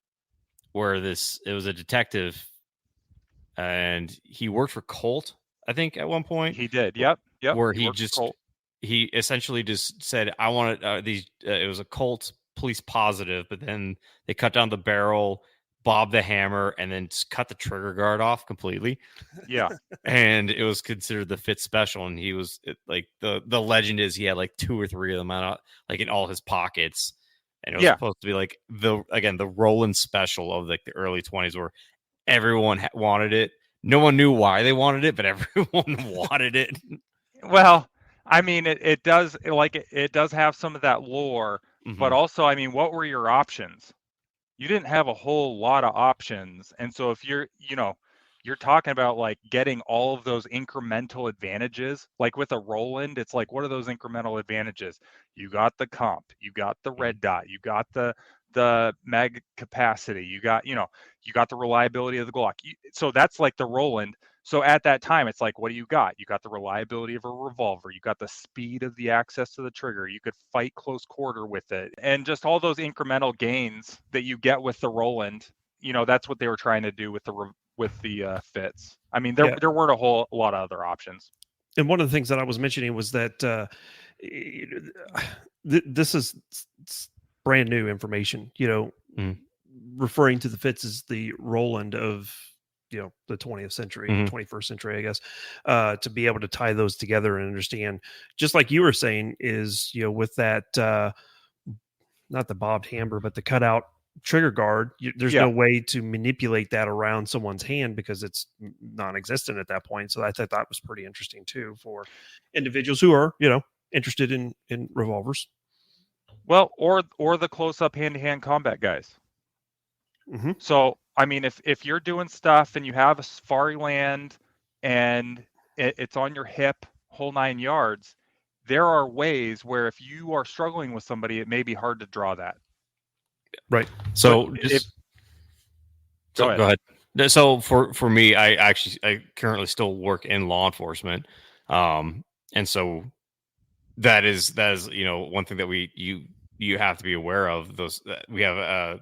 was a detective, and he worked for Colt, I think, at one point. He did. Yep. Where he essentially just said, I wanted these. It was a Colt police positive, but then they cut down the barrel, bob the hammer and then just cut the trigger guard off completely. Yeah. And it was considered the fit special. And he was like the legend is he had like 2 or 3 of them out like in all his pockets. And it was supposed to be like the Roland special of like the early 20s where everyone wanted it. No one knew why they wanted it, but everyone wanted it. Well, I mean, it does it does have some of that lore, but also, I mean, what were your options? You didn't have a whole lot of options. And so if you're talking about like getting all of those incremental advantages, like with a Roland, it's like, what are those incremental advantages? You got the comp, you got the red dot, you got the mag capacity, you got the reliability of the Glock. So that's like the Roland. So at that time, it's like, what do you got? You got the reliability of a revolver. You got the speed of the access to the trigger. You could fight close quarter with it. And just all those incremental gains that you get with the Roland, that's what they were trying to do with the fits. I mean, there weren't a whole lot of other options. And one of the things that I was mentioning was that this is brand new information, referring to the fits as the Roland of the 20th century, 21st century, I guess, to be able to tie those together and understand, just like you were saying, is with that not the bobbed hammer, but the cutout trigger guard, there's no way to manipulate that around someone's hand because it's non-existent at that point. So I thought that was pretty interesting too for individuals who are interested in revolvers. Well, or the close-up hand-to-hand combat guys. So I mean, if you're doing stuff and you have a safari land and it's on your hip, whole 9 yards, there are ways where if you are struggling with somebody, it may be hard to draw that. Right. So go ahead. So for me, I currently still work in law enforcement, and so that is one thing that you have to be aware of. Those we have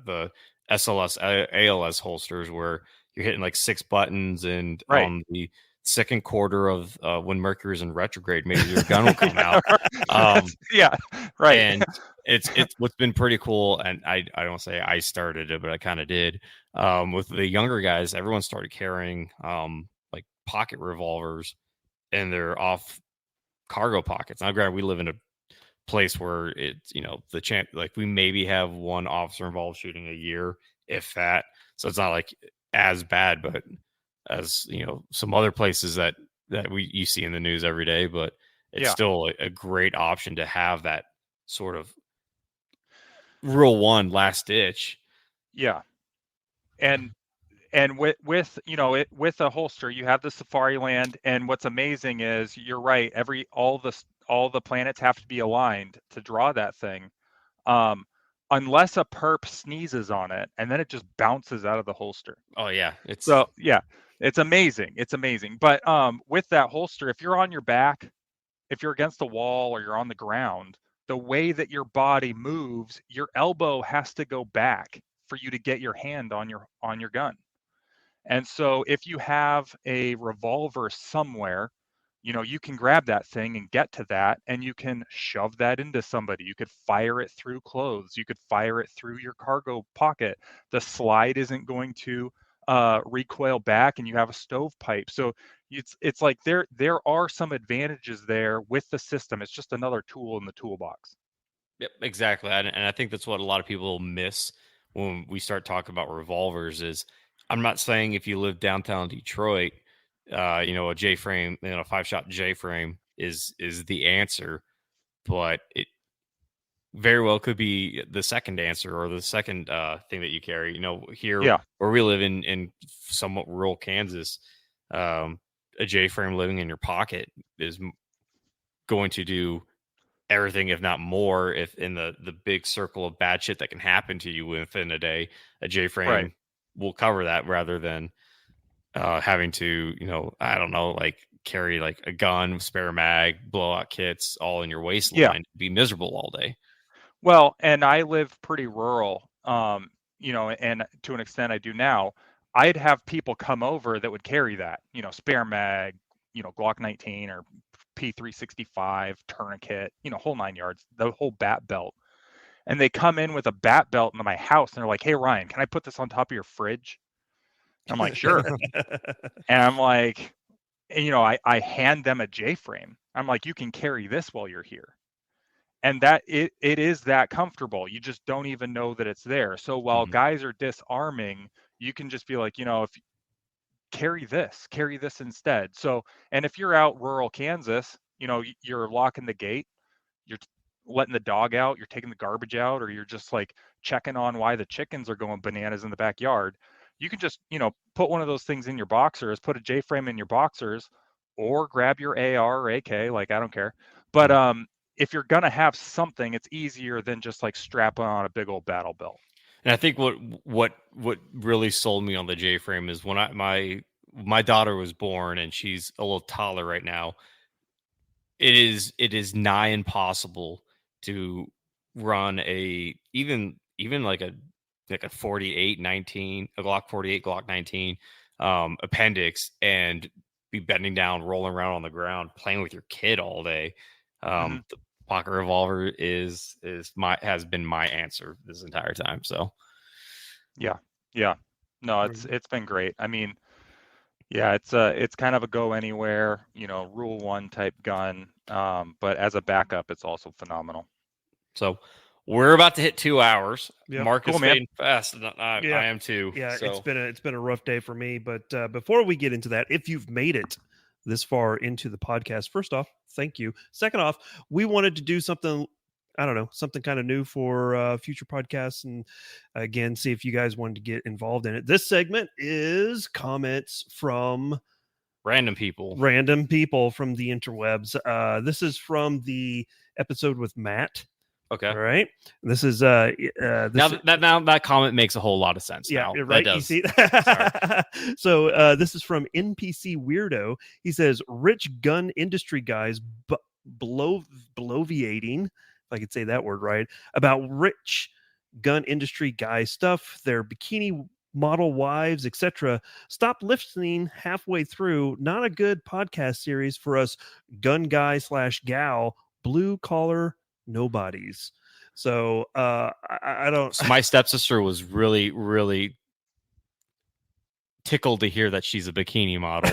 the SLS ALS holsters where you're hitting like 6 buttons, and on the second quarter of when Mercury's in retrograde, maybe your gun will come out. And it's what's been pretty cool, and I don't say I started it, but I kind of did. With the younger guys, everyone started carrying like pocket revolvers in their off cargo pockets. Now, granted, we live in a place where it's like we maybe have one officer involved shooting a year, if that. So it's not like as bad, but as some other places that you see in the news every day, but it's still a great option to have that sort of rule one last ditch. Yeah. And with a holster, you have the safari land, and what's amazing is you're right, all the planets have to be aligned to draw that thing. Unless a perp sneezes on it, and then it just bounces out of the holster. Oh yeah. It's amazing. It's amazing. But with that holster, if you're on your back, if you're against the wall or you're on the ground, the way that your body moves, your elbow has to go back for you to get your hand on your gun. And so if you have a revolver somewhere, you can grab that thing and get to that, and you can shove that into somebody. You could fire it through clothes. You could fire it through your cargo pocket. The slide isn't going to recoil back, and you have a stovepipe. So it's like there are some advantages there with the system. It's just another tool in the toolbox. Yep, exactly. And I think that's what a lot of people miss when we start talking about revolvers. Is I'm not saying if you live downtown Detroit, a J frame, a 5-shot J frame is the answer, but it very well could be the second answer or the second thing that you carry. Here where we live in somewhat rural Kansas, a J frame living in your pocket is going to do everything, if not more, if in the big circle of bad shit that can happen to you within a day. A J frame will cover that rather than having to, I don't know, like carry like a gun, spare mag, blowout kits all in your waistline, be miserable all day. Well, and I live pretty rural, and to an extent I do now. I'd have people come over that would carry that, spare mag, Glock 19 or P365 tourniquet, whole 9 yards, the whole bat belt. and they come in with a bat belt into my house, and they're like, "Hey, Ryan, can I put this on top of your fridge?" I'm like, "Sure." And I'm like, and, I hand them a J-frame. I'm like, "You can carry this while you're here." And that it is that comfortable. You just don't even know that it's there. So while guys are disarming, you can just be like, if carry this instead. So, and if you're out rural Kansas, you're locking the gate, you're letting the dog out, you're taking the garbage out, or you're just like checking on why the chickens are going bananas in the backyard, you can just, put one of those things in your boxers, put a J-frame in your boxers, or grab your AR or AK, like, I don't care. But if you're going to have something, it's easier than just like strapping on a big old battle belt. And I think what really sold me on the J-frame is when my daughter was born, and she's a little taller right now. It is nigh impossible to run even like a 48-19, a Glock 48, Glock 19 appendix, and be bending down, rolling around on the ground, playing with your kid all day. The pocket revolver has been my answer this entire time. So yeah, no, it's been great. I mean, yeah, it's kind of a go anywhere, rule one type gun. But as a backup, it's also phenomenal. So we're about to hit 2 hours. Yep. Mark is Cool, man. fading fast. I am too. Yeah, so. it's been a rough day for me. But before we get into that, if you've made it this far into the podcast, first off, thank you. Second off, we wanted to do something, I don't know, something kind of new for future podcasts, and again, see if you guys wanted to get involved in it. This segment is comments from random people from the interwebs. This is from the episode with Matt. Okay. All right. This is now that comment makes a whole lot of sense. Yeah, now. right. That does. You see? So this is from NPC Weirdo. He says, "Rich gun industry guys bloviating, if I could say that word right, about rich gun industry guy stuff, their bikini model wives, etc. Stop listening halfway through. Not a good podcast series for us gun guy / gal blue collar nobodies." So I don't. So my stepsister was really, really tickled to hear that she's a bikini model.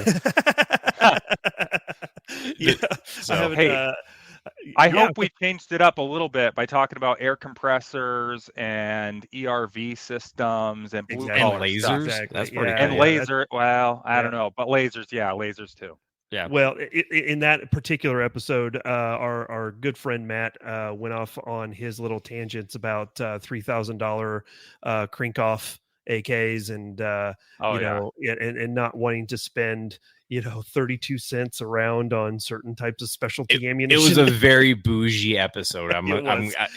Yeah. So I hope we changed it up a little bit by talking about air compressors and ERV systems and blue collar lasers. stuff. Exactly. That's pretty And cool. laser. Well, I don't know, but lasers too. Yeah. Well, in that particular episode, our good friend Matt went off on his little tangents about $3,000 Krinkhoff AKs, and and not wanting to spend 32 cents a round on certain types of specialty ammunition. It was a very bougie episode. I'm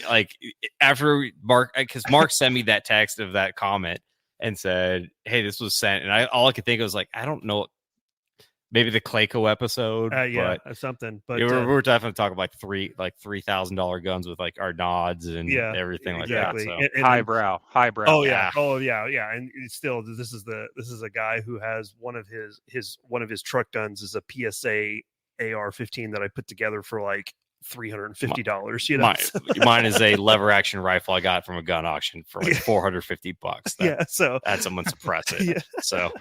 like, after Mark, because Mark sent me that text of that comment and said, "Hey, this was sent," and all I could think of was like, I don't know. Maybe the Clayco episode, but something. But we're definitely talking like $3,000 guns with like our nods and everything like that. So. And highbrow. Oh yeah, and still, this is a guy who has one of his truck guns is a PSA AR-15 that I put together for like $350. Mine is a lever action rifle I got from a gun auction for like $450. So that's someone suppress it. Yeah. So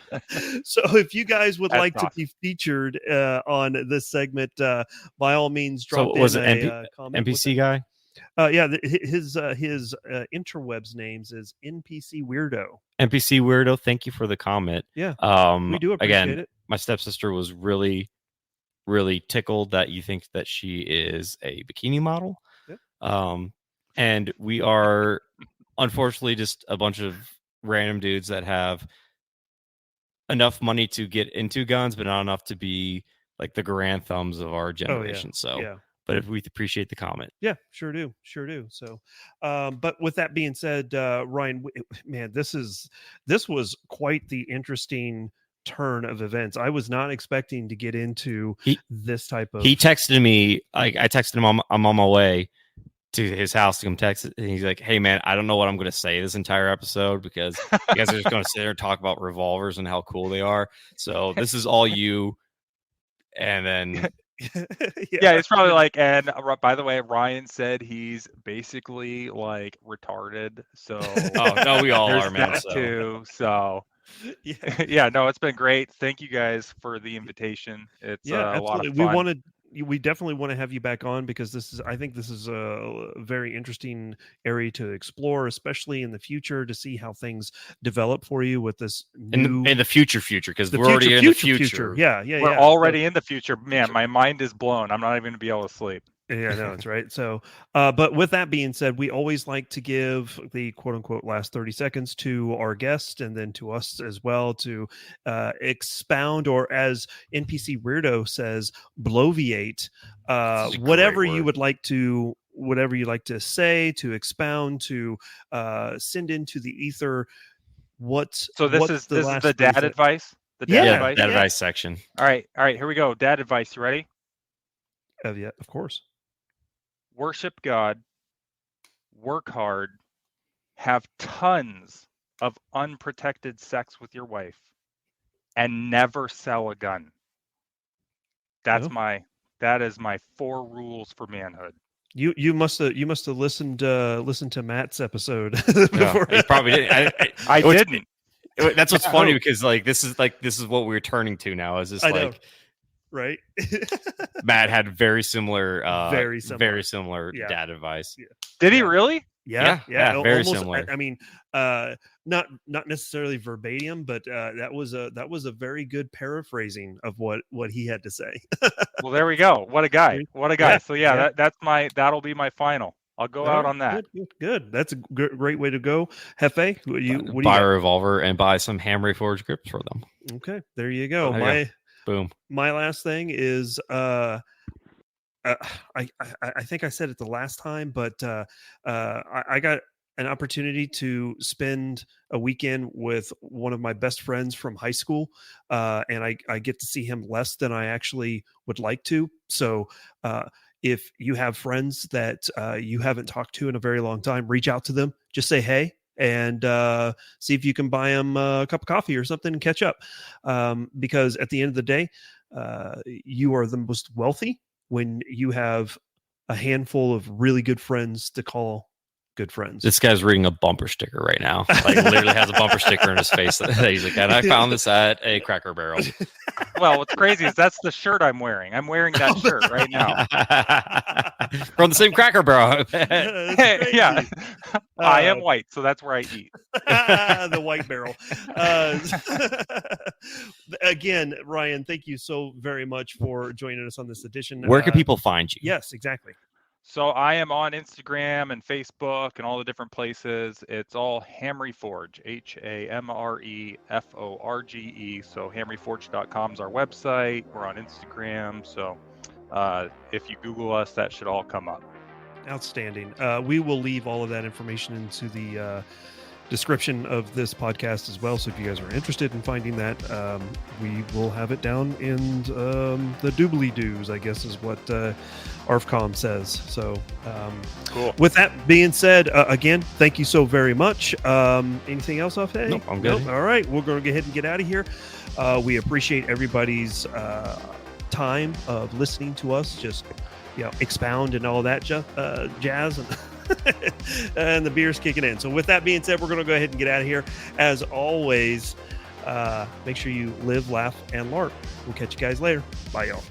if you guys would like to be featured on this segment, by all means, drop in a comment. NPC guy. His interwebs names is NPC Weirdo. NPC Weirdo, thank you for the comment. Yeah, we do appreciate it. My stepsister was really, really tickled that you think that she is a bikini model. Yep. And we are unfortunately just a bunch of random dudes that have enough money to get into guns, but not enough to be like the grand thumbs of our generation. But if we appreciate the comment. Yeah, sure do. So, but with that being said, Ryan, man, this was quite the interesting turn of events. I was not expecting to get into this type of. He texted me. I texted him. I'm on my way to his house to come text it, and he's like, "Hey man, I don't know what I'm going to say this entire episode because you guys are just going to sit there and talk about revolvers and how cool they are. So this is all you." And then Yeah, it's probably like, and by the way, Ryan said he's basically like retarded. So Oh no, we all there's are, man. that So too. So Yeah. yeah, no, it's been great. Thank you guys for the invitation. It's Yeah, a lot of absolutely. fun. We definitely want to have you back on because I think this is a very interesting area to explore, especially in the future, to see how things develop for you with this new in the future, because the we're already in the future. future. Yeah, yeah, We're yeah. already in the future. Man, my mind is blown. I'm not even gonna be able to sleep. Yeah, no, it's right. So, but with that being said, we always like to give the quote unquote last 30 seconds to our guest and then to us as well to expound, or as NPC Weirdo says, bloviate, This is a whatever great you word. would like to, whatever you like to say, to expound, to send into the ether. What's So this is last the 30 dad seconds? advice. The dad Yeah, advice. that yeah. advice section. All right, here we go. Dad advice. You ready? Yeah, of course. Worship God, work hard, have tons of unprotected sex with your wife, and never sell a gun. Oh. That is my 4 rules for manhood. You must have listened to Matt's episode No, before. he probably did. I didn't. That's what's Yeah, funny oh. because this is what we're turning to now. Is this I know. like Right? Matt had very similar, Very similar. Yeah. dad advice. Yeah. Did he Yeah. really? Yeah, very similar. I mean, not necessarily verbatim, but that was a very good paraphrasing of what he had to say. Well, there we go. What a guy. What a guy. Yeah, So yeah, yeah. that'll be my final. I'll go All out right, on that. Good. That's a great way to go. Hefe, what do you Buy got? a revolver and buy some Hamre Forge grips for them. Okay, there you go. There you go. Boom. My last thing is I think I said it the last time, but I got an opportunity to spend a weekend with one of my best friends from high school, and I get to see him less than I actually would like to. So if you have friends that you haven't talked to in a very long time, reach out to them. Just say hey. And see if you can buy them a cup of coffee or something and catch up. Because at the end of the day, you are the most wealthy when you have a handful of really good friends to call good friends. This guy's reading a bumper sticker right now. Like literally has a bumper sticker in his face. He's like, and I found this at a Cracker Barrel. Well, what's crazy is that's the shirt I'm wearing. I'm wearing that shirt right now. From the same Cracker Barrel. Yeah. I am white, so that's where I eat. The white barrel. Again, Ryan, thank you so very much for joining us on this edition. Where can people find you? Yes, exactly. So I am on Instagram and Facebook and all the different places. It's all Hamre Forge, HAMREFORGE. So hamreforge.com is our website. We're on Instagram. So if you Google us, that should all come up. Outstanding. We will leave all of that information into the description of this podcast as well. So if you guys are interested in finding that, we will have it down in the doobly-doos, I guess is what ARFCOM says. So Cool. With that being said, again, thank you so very much. Anything else off today? Nope, I'm good. Nope. All right, we're going to go ahead and get out of here. We appreciate everybody's time of listening to us just expound and all that jazz and and the beer's kicking in. So with that being said, we're going to go ahead and get out of here. As always, make sure you live, laugh, and LARP. We'll catch you guys later. Bye, y'all.